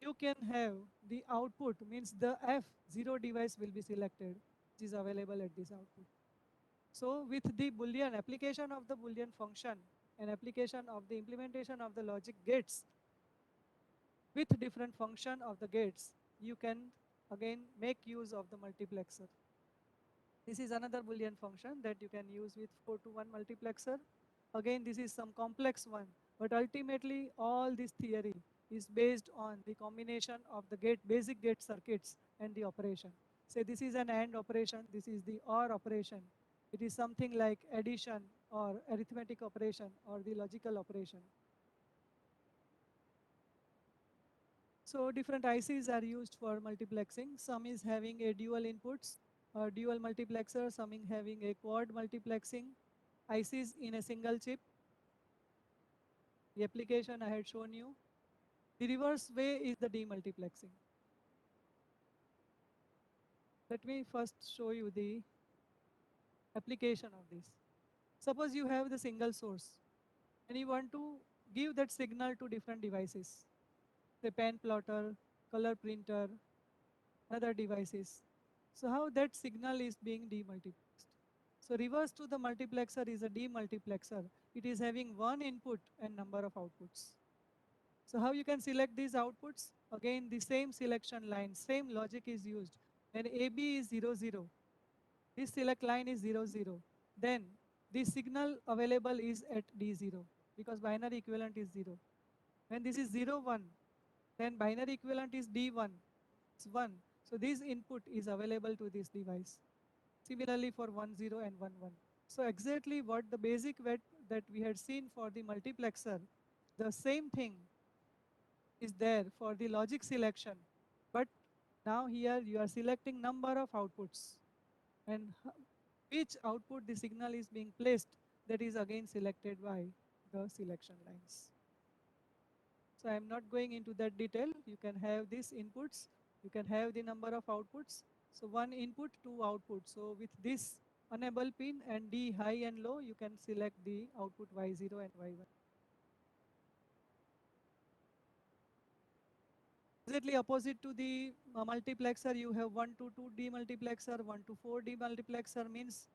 you can have the output, means the F0 device will be selected, which is available at this output. So with the Boolean application of the Boolean function and application of the implementation of the logic gates, with different function of the gates, you can again make use of the multiplexer. This is another Boolean function that you can use with 4 to 1 multiplexer. Again, this is some complex one, but ultimately all this theory is based on the combination of the basic gate circuits and the operation. Say this is an AND operation, this is the OR operation. It is something like addition or arithmetic operation or the logical operation. So different ICs are used for multiplexing. Some is having a dual inputs or dual multiplexer, some is having a quad multiplexing ICs in a single chip. The application I had shown you. The reverse way is the demultiplexing. Let me first show you the application of this. Suppose you have the single source and you want to give that signal to different devices, the pen plotter, color printer, other devices. So how that signal is being demultiplexed? So reverse to the multiplexer is a demultiplexer. It is having one input and number of outputs. So how you can select these outputs? Again, the same selection line, same logic is used. When AB is 0, 0, this select line is 0, 0. Then the signal available is at D0 because binary equivalent is 0. When this is 0, 1, then binary equivalent is D1, it's 1. So this input is available to this device. Similarly for 1, 0 and 1, 1. So exactly what the basic that we had seen for the multiplexer, the same thing is there for the logic selection. But now here you are selecting number of outputs and which output the signal is being placed, that is again selected by the selection lines. So I am not going into that detail. You can have these inputs, you can have the number of outputs. So one input, two outputs. So with this enable pin and D high and low, you can select the output Y0 and Y1. Exactly opposite to the multiplexer, you have 1 to 2 demultiplexer, 1 to 4 demultiplexer means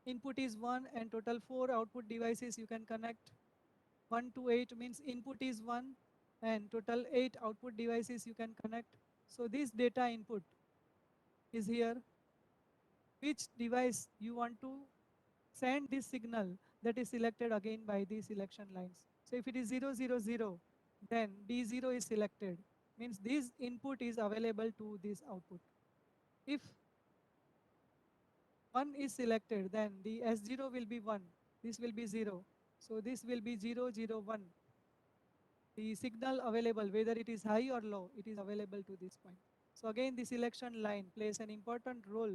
input is 1 and total 4 output devices you can connect. 1 to 8 means input is 1 and total 8 output devices you can connect. So this data input is here. Which device you want to send this signal, that is selected again by the selection lines. So if it is 0, 0, 0, then D0 is selected, means this input is available to this output. If 1 is selected, then the S0 will be 1, this will be 0. So this will be 0, 0, 1. The signal available, whether it is high or low, it is available to this point. So again, the selection line plays an important role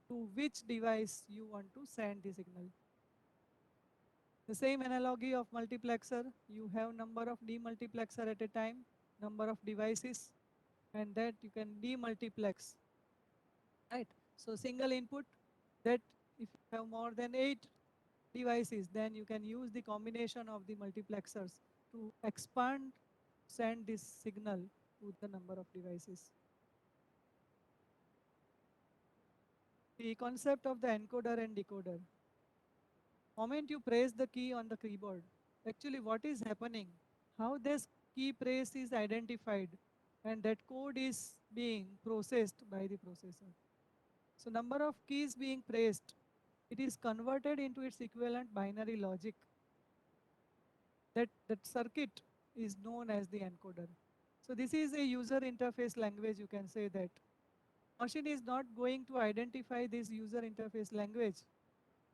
to which device you want to send the signal. The same analogy of multiplexer, you have number of demultiplexer at a time, number of devices, and that you can demultiplex, right? So single input, that if you have more than 8 devices, then you can use the combination of the multiplexers to expand, send this signal to the number of devices. The concept of the encoder and decoder. Moment you press the key on the keyboard, actually what is happening, how this key press is identified and that code is being processed by the processor. So number of keys being pressed, it is converted into its equivalent binary logic. That circuit is known as the encoder. So this is a user interface language, you can say that. Machine is not going to identify this user interface language,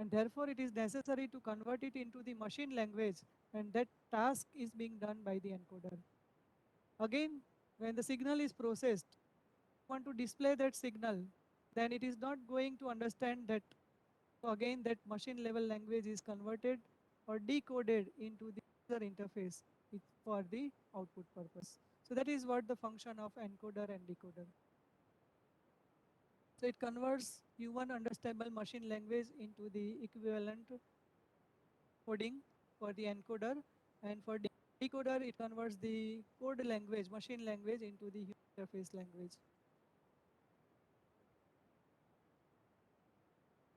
and therefore it is necessary to convert it into the machine language, and that task is being done by the encoder. Again, when the signal is processed, you want to display that signal, then it is not going to understand that. So again, that machine level language is converted or decoded into the user interface for the output purpose. So that is what the function of encoder and decoder. So it converts human understandable machine language into the equivalent coding for the encoder, and for decoder it converts the code language, machine language into the human interface language.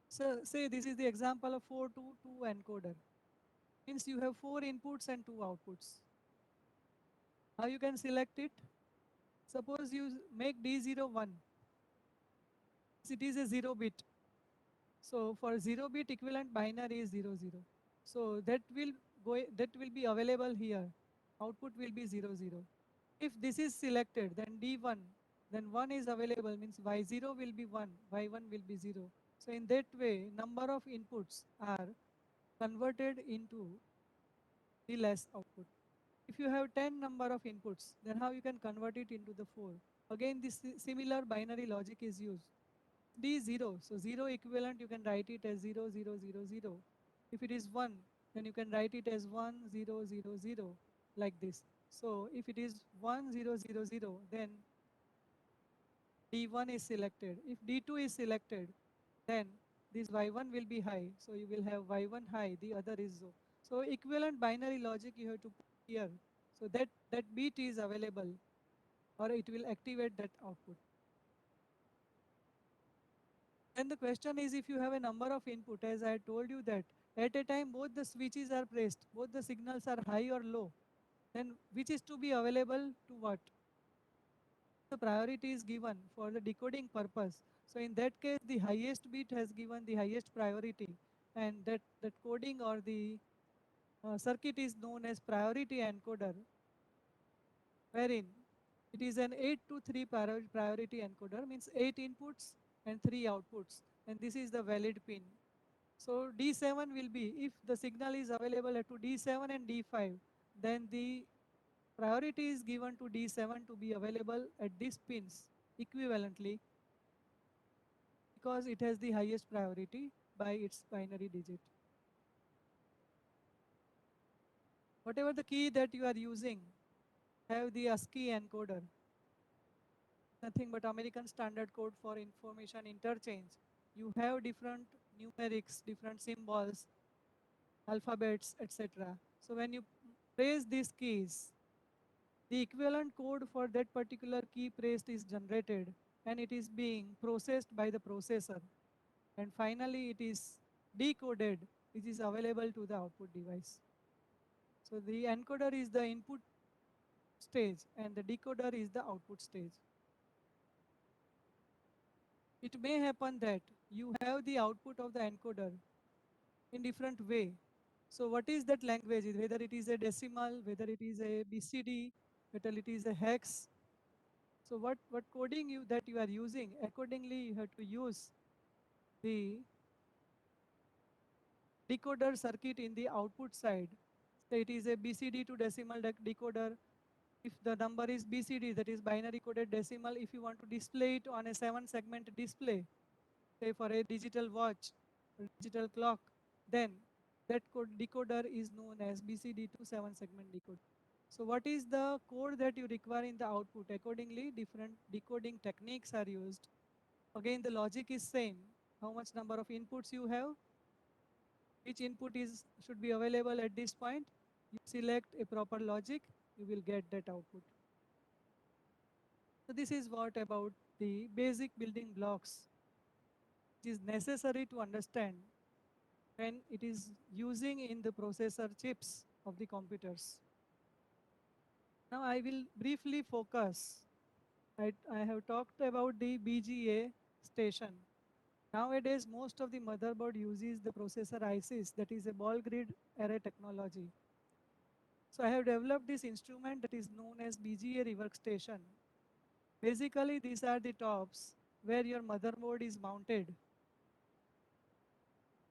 So say this is the example of 4 to 2 encoder. Means you have 4 inputs and 2 outputs. How you can select it? Suppose you make D0 1. It is a 0 bit. So for 0 bit equivalent binary is 0 0. So that will be available here. Output will be 0 0. If this is selected, then D1, then 1 is available, means Y0 will be 1, Y1 will be 0. So in that way, number of inputs are converted into the less output. If you have 10 number of inputs, then how you can convert it into the 4? Again, this similar binary logic is used. D0, so 0 equivalent you can write it as 0 0 0 0. If it is 1, then you can write it as 1 0 0 0 like this. So if it is 1 0 0 0, then D1 is selected. If D2 is selected, then this Y1 will be high. So you will have Y1 high, the other is low. So equivalent binary logic you have to put here. So that bit is available, or it will activate that output. And the question is, if you have a number of input, as I told you that at a time both the switches are pressed, both the signals are high or low, then which is to be available to what? The priority is given for the decoding purpose. So in that case, the highest bit has given the highest priority, and that coding or the circuit is known as priority encoder, wherein it is an 8 to 3 priority encoder, means 8 inputs and 3 outputs, and this is the valid pin. So D7 will be, if the signal is available at to D7 and D5, then the priority is given to D7 to be available at these pins equivalently, because it has the highest priority by its binary digit. Whatever the key that you are using, have the ASCII encoder, nothing but American Standard Code for Information Interchange. You have different numerics, different symbols, alphabets, etc. So when you press these keys, the equivalent code for that particular key pressed is generated, and it is being processed by the processor, and finally it is decoded, which is available to the output device. So the encoder is the input stage and the decoder is the output stage. It may happen that you have the output of the encoder in different way. So what is that language? Whether it is a decimal, whether it is a BCD, whether it is a hex. So what coding that you are using, accordingly you have to use the decoder circuit in the output side. So it is a BCD to decimal decoder. If the number is BCD, that is binary coded decimal, if you want to display it on a 7-segment display, say for a digital watch or digital clock, then that decoder is known as BCD to 7-segment decoder. So what is the code that you require in the output? Accordingly, different decoding techniques are used. Again, the logic is same. How much number of inputs you have, each input should be available at this point. You select a proper logic, you will get that output. So this is what about the basic building blocks which is necessary to understand when it is using in the processor chips of the computers. Now I will briefly focus. I have talked about the BGA station. Nowadays, most of the motherboard uses the processor ICs, that is a ball grid array technology. So I have developed this instrument that is known as BGA rework station. Basically, these are the tops where your motherboard is mounted.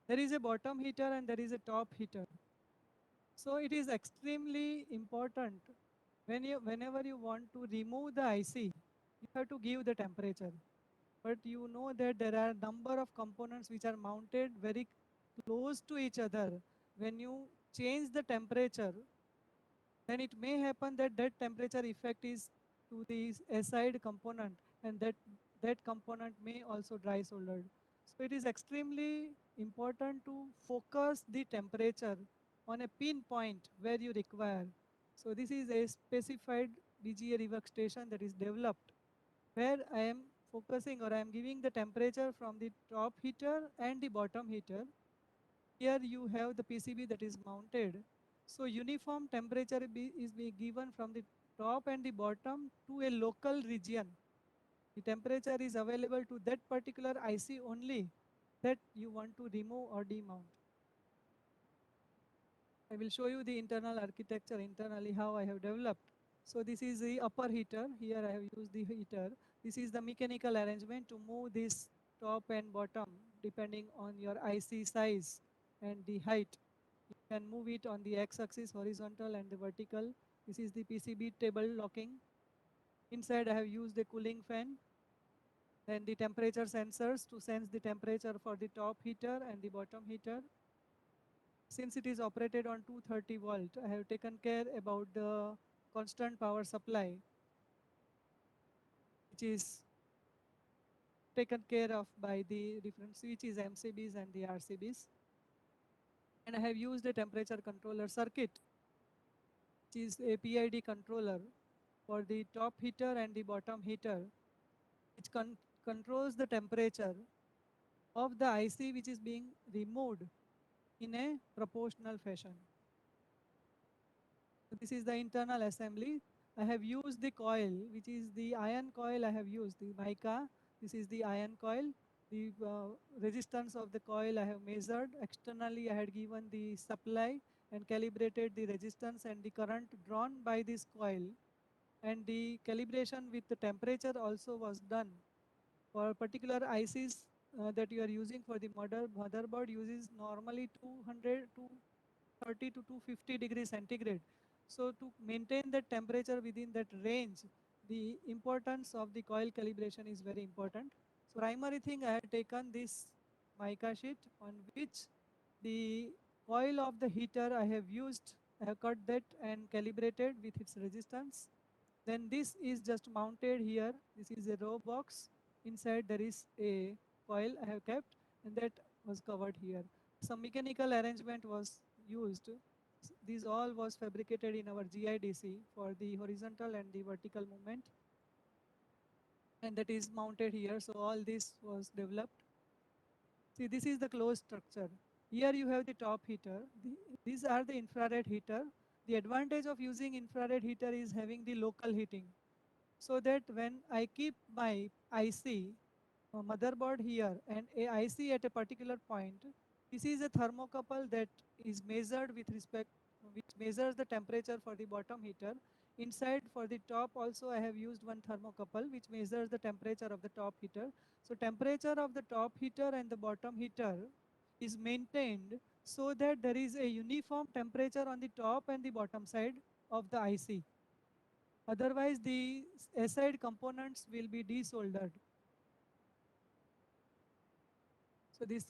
There is a bottom heater and there is a top heater. So it is extremely important whenever you want to remove the IC, you have to give the temperature. But you know that there are a number of components which are mounted very close to each other. When you change the temperature, then it may happen that that temperature effect is to the side component, and that component may also dry soldered. So it is extremely important to focus the temperature on a pinpoint where you require. So this is a specified BGA rework station that is developed, where I am focusing, or I am giving the temperature from the top heater and the bottom heater. Here you have the PCB that is mounted, So uniform temperature is being given from the top and the bottom to a local region. The temperature is available to that particular IC only that you want to remove or demount. I will show you the internal architecture internally how I have developed. So this is the upper heater. Here I have used the heater. This is the mechanical arrangement to move this top and bottom depending on your IC size and the height. You can move it on the x-axis, horizontal and the vertical. This is the PCB table locking. Inside I have used a cooling fan. Then the temperature sensors to sense the temperature for the top heater and the bottom heater. Since it is operated on 230 volt, I have taken care about the constant power supply, which is taken care of by the different switches, MCBs and the RCBs. And I have used a temperature controller circuit, which is a PID controller for the top heater and the bottom heater, which controls the temperature of the IC which is being removed in a proportional fashion. So this is the internal assembly. I have used the coil, which is the iron coil I have used, the mica. This is the iron coil. The resistance of the coil I have measured. Externally I had given the supply and calibrated the resistance and the current drawn by this coil. And the calibration with the temperature also was done. For particular ICs that you are using for the motherboard uses normally 200 to 30 to 250 degrees centigrade. So to maintain the temperature within that range, the importance of the coil calibration is very important. So primary thing, I have taken this mica sheet on which the coil of the heater I have used. I have cut that and calibrated with its resistance. Then this is just mounted here. This is a row box. Inside there is a coil I have kept, and that was covered here. Some mechanical arrangement was used. These all was fabricated in our GIDC for the horizontal and the vertical movement, and that is mounted here. So all this was developed. See, this is the closed structure. Here you have the top heater. These are the infrared heater. The advantage of using infrared heater is having the local heating, so that when I keep my IC motherboard here and a IC at a particular point, this is a thermocouple that is measured with respect, which measures the temperature for the bottom heater. Inside for the top also I have used one thermocouple which measures the temperature of the top heater. So temperature of the top heater and the bottom heater is maintained so that there is a uniform temperature on the top and the bottom side of the IC. Otherwise, the SID components will be desoldered. So this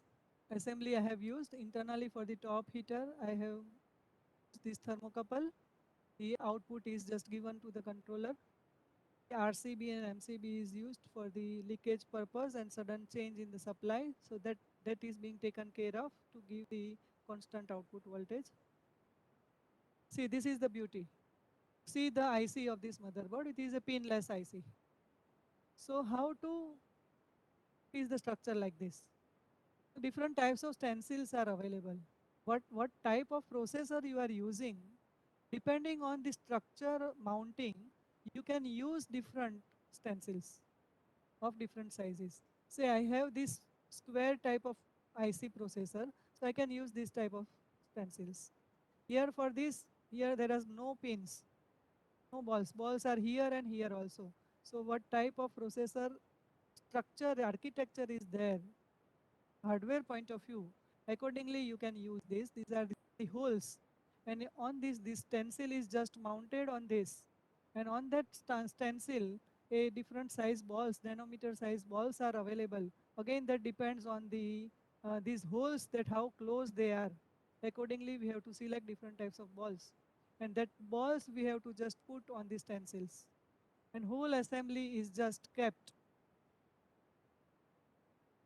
assembly I have used internally for the top heater. I have this thermocouple. The output is just given to the controller. The RCB and MCB is used for the leakage purpose and sudden change in the supply. So that is being taken care of to give the constant output voltage. See, this is the beauty. See the IC of this motherboard. It is a pinless IC. So how to is the structure like this? Different types of stencils are available. What type of processor you are using, depending on the structure mounting, you can use different stencils of different sizes. Say I have this square type of IC processor, so I can use this type of stencils. Here for this, here there is no pins, no balls. Balls are here and here also. So what type of processor structure, architecture is there, hardware point of view, accordingly you can use this. These are the holes, and on this stencil is just mounted on this, and on that stencil a different size balls, nanometer size balls are available. Again, that depends on the these holes, that how close they are. Accordingly we have to select different types of balls, and that balls we have to just put on the stencils, and whole assembly is just kept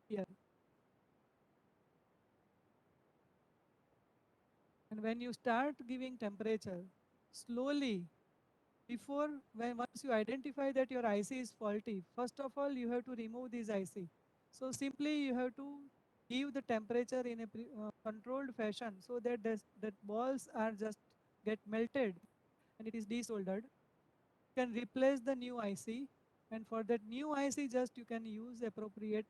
here. And when you start giving temperature, slowly, once you identify that your IC is faulty, first of all you have to remove this IC. So simply you have to give the temperature in a controlled fashion so that that balls are just get melted and it is desoldered, you can replace the new IC, and for that new IC just you can use appropriate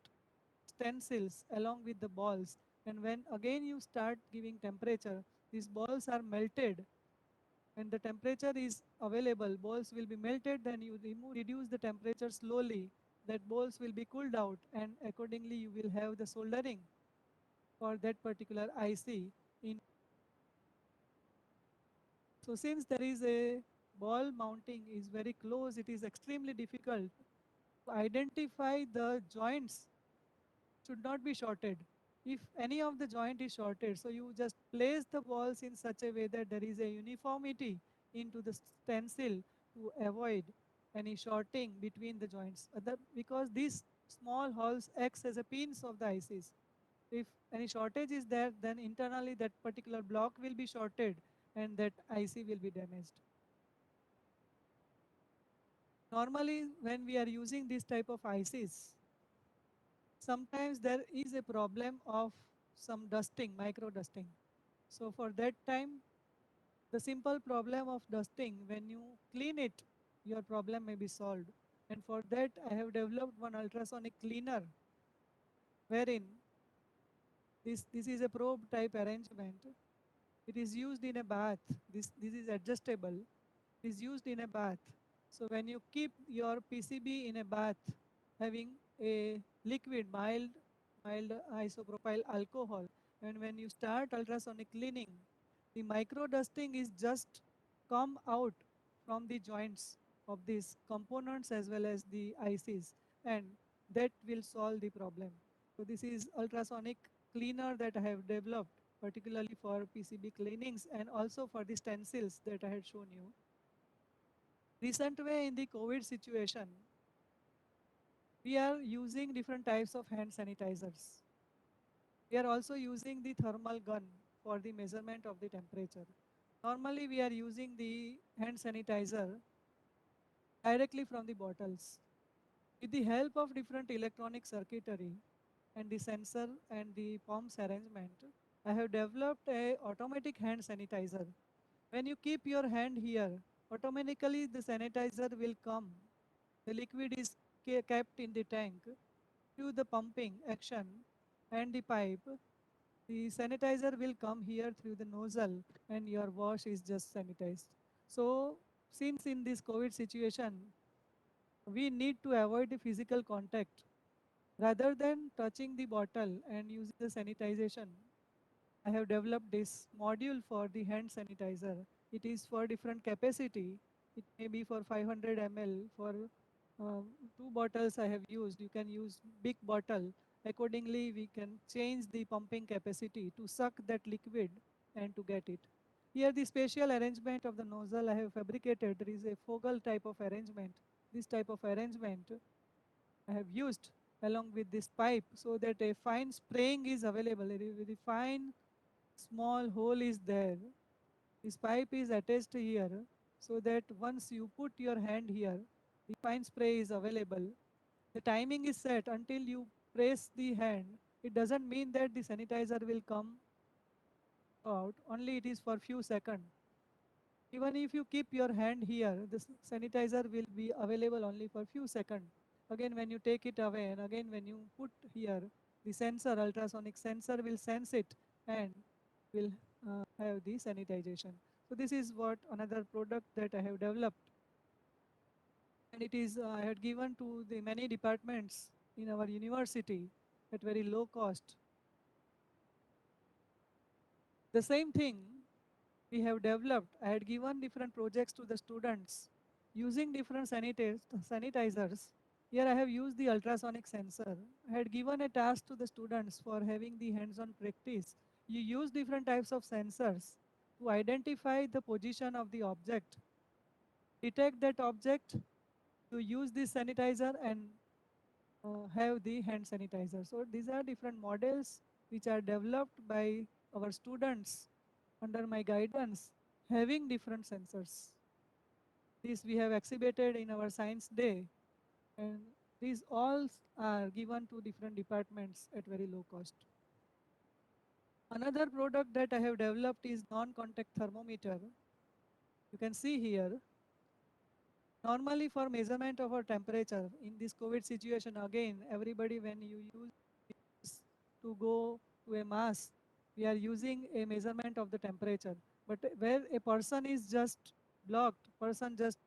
stencils along with the balls, and when again you start giving temperature, these balls are melted. When the temperature is available, balls will be melted, then you reduce the temperature slowly, that balls will be cooled out, and accordingly you will have the soldering for that particular IC. So since there is a ball mounting is very close, it is extremely difficult to identify the joints should not be shorted. If any of the joint is shorted, so you just place the balls in such a way that there is a uniformity into the stencil to avoid any shorting between the joints. Because these small holes acts as a pins of the ICs. If any shortage is there, then internally that particular block will be shorted and that IC will be damaged. Normally, when we are using this type of ICs, sometimes there is a problem of some dusting, micro dusting. So for that time, the simple problem of dusting, when you clean it, your problem may be solved. And for that, I have developed one ultrasonic cleaner, wherein this is a probe type arrangement. It is used in a bath. This is adjustable. It is used in a bath. So when you keep your PCB in a bath, having a liquid, mild isopropyl alcohol, and when you start ultrasonic cleaning, the micro dusting is just come out from the joints of these components as well as the ICs, and that will solve the problem. So this is ultrasonic cleaner that I have developed particularly for PCB cleanings and also for the stencils that I had shown you. Recent way in the COVID situation, we are using different types of hand sanitizers. We are also using the thermal gun for the measurement of the temperature. Normally we are using the hand sanitizer directly from the bottles. With the help of different electronic circuitry and the sensor and the pumps arrangement, I have developed a automatic hand sanitizer. When you keep your hand here, automatically the sanitizer will come. The liquid is kept in the tank. Through the pumping action and the pipe, the sanitizer will come here through the nozzle and your wash is just sanitized. So since in this COVID situation, we need to avoid the physical contact. Rather than touching the bottle and using the sanitization, I have developed this module for the hand sanitizer. It is for different capacity. It may be for 500 ml. For 2 bottles I have used. You can use big bottle. Accordingly, we can change the pumping capacity to suck that liquid and to get it. Here the spatial arrangement of the nozzle I have fabricated. There is a Fogel type of arrangement. This type of arrangement I have used along with this pipe so that a fine spraying is available. A very fine small hole is there. This pipe is attached here so that once you put your hand here, the fine spray is available. The timing is set until you press the hand. It doesn't mean that the sanitizer will come out, only it is for few seconds. Even if you keep your hand here, the sanitizer will be available only for few seconds. Again, when you take it away and again when you put here, the sensor, ultrasonic sensor will sense it and will have the sanitization. So this is what another product that I have developed. And it is, I had given to the many departments in our university at very low cost. The same thing we have developed, I had given different projects to the students using different sanitizers. Here I have used the ultrasonic sensor. I had given a task to the students for having the hands-on practice. You use different types of sensors to identify the position of the object. Detect that object, you use this sanitizer and have the hand sanitizer. So these are different models which are developed by our students under my guidance, having different sensors. This we have exhibited in our science day, and these all are given to different departments at very low cost. Another product that I have developed is non-contact thermometer. You can see here, normally for measurement of our temperature in this COVID situation, again, everybody when you use to go to a mass, we are using a measurement of the temperature. But where a person is just blocked, person just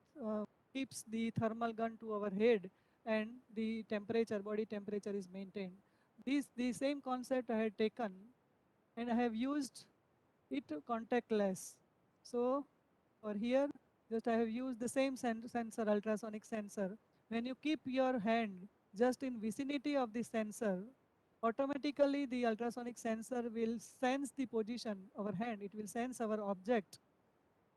keeps the thermal gun to our head and the temperature, body temperature is maintained. The same concept I had taken and I have used it contactless. So for here, just I have used the same sensor, ultrasonic sensor. When you keep your hand just in vicinity of the sensor, automatically the ultrasonic sensor will sense the position of our hand. It will sense our object.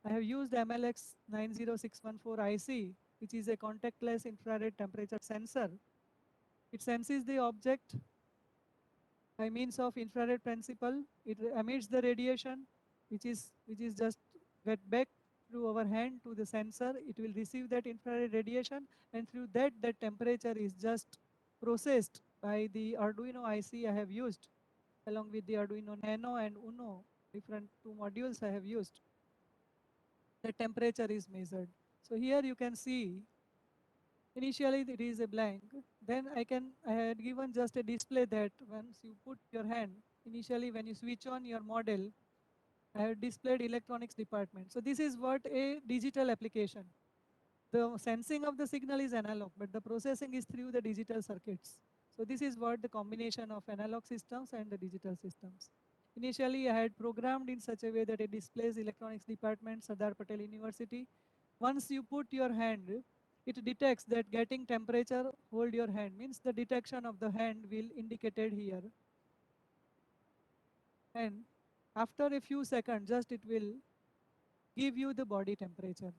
I have used MLX 90614 IC, which is a contactless infrared temperature sensor. It senses the object by means of infrared principle. It emits the radiation, which is just get back through our hand to the sensor. It will receive that infrared radiation, and through that, the temperature is just processed by the Arduino IC I have used, along with the Arduino Nano and Uno, different two modules I have used. The temperature is measured. So here you can see, initially it is a blank. Then I had given just a display that once you put your hand, initially when you switch on your model, I have displayed electronics department. So this is what a digital application. The sensing of the signal is analog, but the processing is through the digital circuits. So this is what the combination of analog systems and the digital systems. Initially, I had programmed in such a way that it displays electronics department, Sardar Patel University. Once you put your hand, it detects that getting temperature, hold your hand, means the detection of the hand will indicated here. And after a few seconds, just it will give you the body temperature.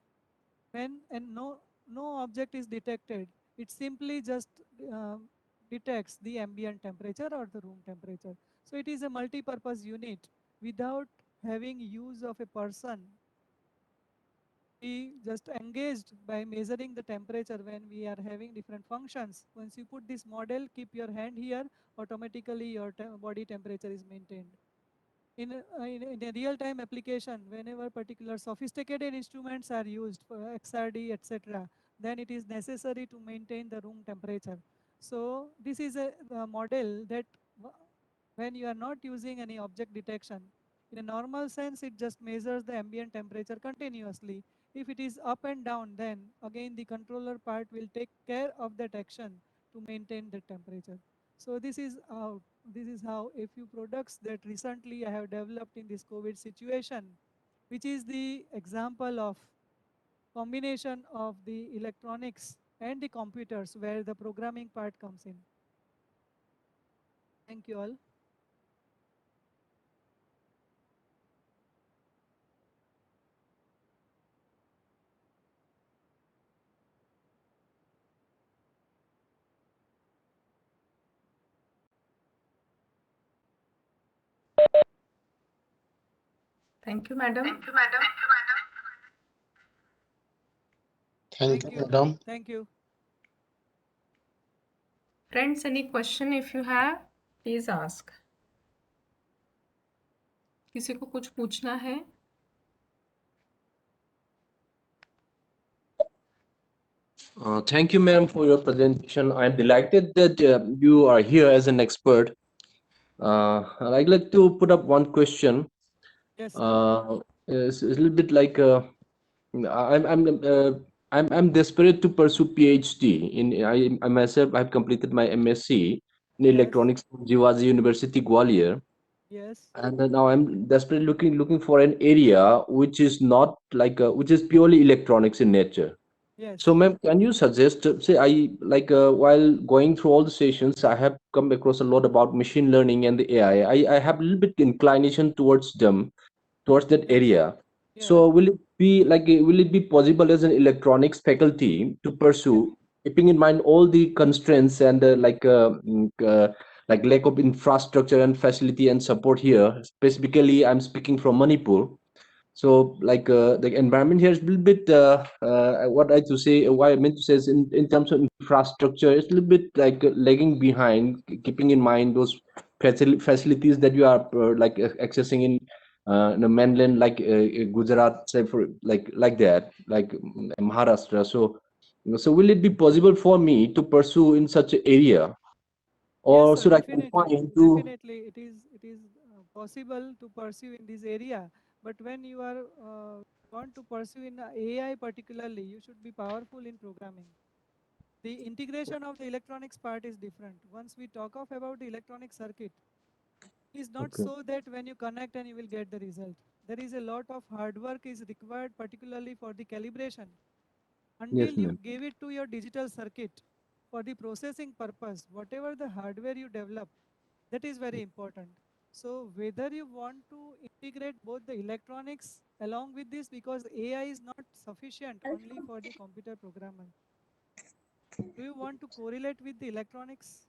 When and no object is detected, it simply just detects the ambient temperature or the room temperature. So it is a multi-purpose unit without having use of a person. We just engaged by measuring the temperature when we are having different functions. Once you put this model, keep your hand here, automatically your body temperature is maintained. In a real-time application, whenever particular sophisticated instruments are used for XRD, etc., then it is necessary to maintain the room temperature. So this is a model that when you are not using any object detection, in a normal sense, it just measures the ambient temperature continuously. If it is up and down, then again the controller part will take care of that action to maintain the temperature. So this is how a few products that recently I have developed in this COVID situation, which is the example of combination of the electronics and the computers where the programming part comes in. Thank you all. Thank you, madam. Thank you, madam. Thank you. Friends, any question if you have, please ask. किसी को कुछ पूछना है? Thank you, ma'am, for your presentation. I'm delighted that you are here as an expert. I'd like to put up one question. Yes. It's a little bit like I'm desperate to pursue PhD in. I myself have completed my MSc in electronics from Jivaji University, Gwalior. Yes. And now I'm desperately looking for an area which is not like which is purely electronics in nature. Yes. So, ma'am, can you suggest, say, I like while going through all the sessions, I have come across a lot about machine learning and the AI. I have a little bit inclination towards them, towards that area. Yeah. So, will it be possible as an electronics faculty to pursue, keeping in mind all the constraints and like lack of infrastructure and facility and support here? Specifically, I'm speaking from Manipur. So like the environment here is a little bit what I to say why I meant to say is in terms of infrastructure it's a little bit like lagging behind, keeping in mind those facilities that you are like accessing in in a mainland like Gujarat, say for like that, like Maharashtra. So will it be possible for me to pursue in such an area, or Yes, sir, should I definitely. confine to? Definitely, it is possible to pursue in this area. But when you are want to pursue in AI particularly, you should be powerful in programming. The integration of the electronics part is different. Once we talk of about the electronic circuit, it is not Okay. so that when you connect and you will get the result. There is a lot of hard work is required, particularly for the calibration. Until Yes, you ma'am. give it to your digital circuit for the processing purpose, whatever the hardware you develop, that is very important. So whether you want to integrate both the electronics along with this, because AI is not sufficient only for the computer programmer. Do you want to correlate with the electronics?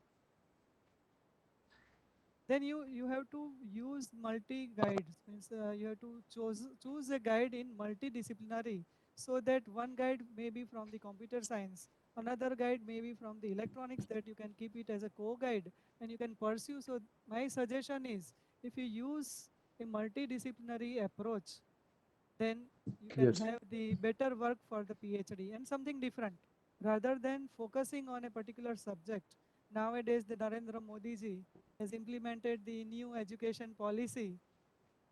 Then you have to use multi guides. Means you have to choose a guide in multidisciplinary, so that one guide may be from the computer science, another guide may be from the electronics, that you can keep it as a co-guide and you can pursue. So my suggestion is, if you use a multidisciplinary approach, then you can Yes. have the better work for the PhD and something different, rather than focusing on a particular subject. Nowadays, the Narendra Modi ji has implemented the new education policy,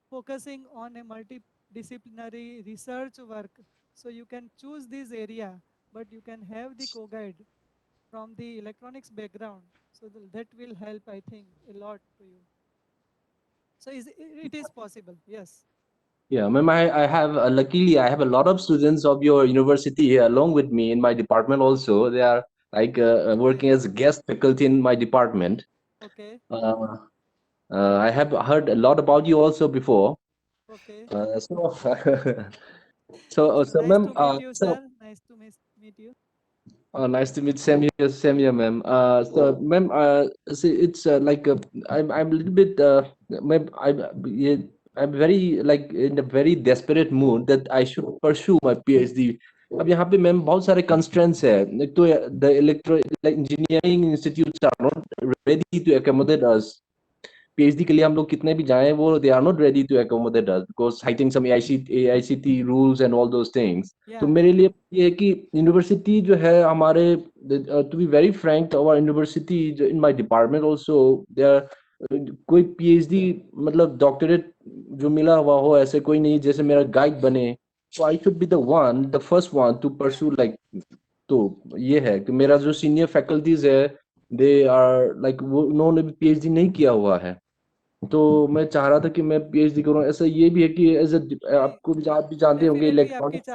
focusing on a multidisciplinary research work. So you can choose this area, but you can have the co-guide from the electronics background. So that will help, I think, a lot to you. So it is possible, yes. Yeah, ma'am, I have luckily I have a lot of students of your university here along with me in my department also. They are like working as guest faculty in my department. Okay, Uh, I have heard a lot about you also before. okay. So, So so, nice ma'am, to meet you, so sir. Nice to meet you. nice to meet Same here, ma'am. So, ma'am, see, it's like I'm a little bit, ma'am, yeah, I'm very like in a very desperate mood that I should pursue my PhD. अब यहाँ पे ma'am बहुत सारे constraints है. एक तो the engineering institutes are not ready to accommodate us. PhD के लिए हम लोग कितने भी जाएं वो they are not ready to accommodate us because citing some AICT rules and all those things. तो Yeah, मेरे लिए ये है कि यूनिवर्सिटी जो है हमारे to be very frank our university in my department also there कोई PhD मतलब डॉक्टरेट जो मिला हुआ हो ऐसे कोई नहीं जैसे मेरा गाइड बने. So I should be the first one to pursue like. तो ये है कि मेरा जो सीनियर फैकल्टीज है दे आर लाइक वो उन्होंने भी PhD नहीं किया हुआ है. तो मैं चाह रहा था कि मैं PhD करूं. ऐसा ये भी है कि एज नहीं, आपको आप भी जानते होंगे डेफिनेटली आपकी इलेक्ट्रॉनिक्स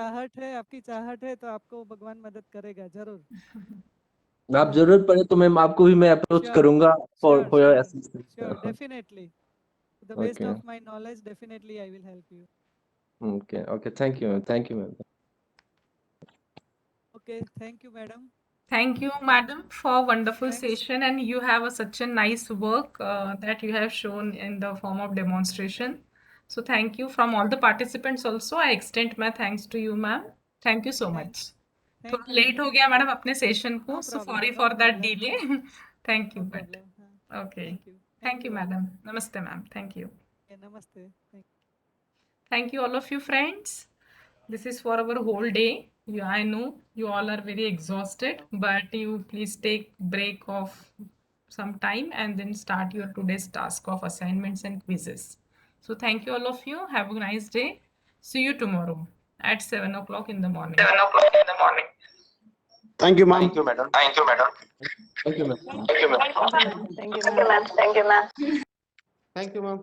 चाहत है तो आपको भगवान मदद करेगा जरूर. आप हाँ, जरूरत पड़े तो मैं आपको भी मैं अप्रोच श्योर करूंगा sure for your sure sure, assistance. Definitely. To the best okay of my knowledge, definitely I will help you. Okay okay thank you ma'am. Okay, thank you, madam. Thank you, madam, for wonderful Thanks. session, and you have such a nice work that you have shown in the form of demonstration. So thank you from all the participants also. I extend my thanks to you, ma'am. Thank you so much. Thank थोड़ा you, late हो गया madam अपने session को, No so problem, sorry no for that problem. delay. Thank you, No but problem. हाँ, okay. Thank you. Thank you, all. madam. Namaste, ma'am. Thank you. Okay, namaste. Thank you. Thank you, all of you, friends. This is for our whole day. I know you all are very exhausted, but you please take break of some time and then start your today's task of assignments and quizzes. So thank you, all of you. Have a nice day. See you tomorrow at 7 o'clock in the morning. 7 o'clock in the morning. Thank you, ma'am. Thank you, madam. Thank you, madam. Thank you ma'am. Thank you, ma'am. Thank you, ma'am. Thank you, ma'am. Thank you, ma'am. Thank you, ma'am.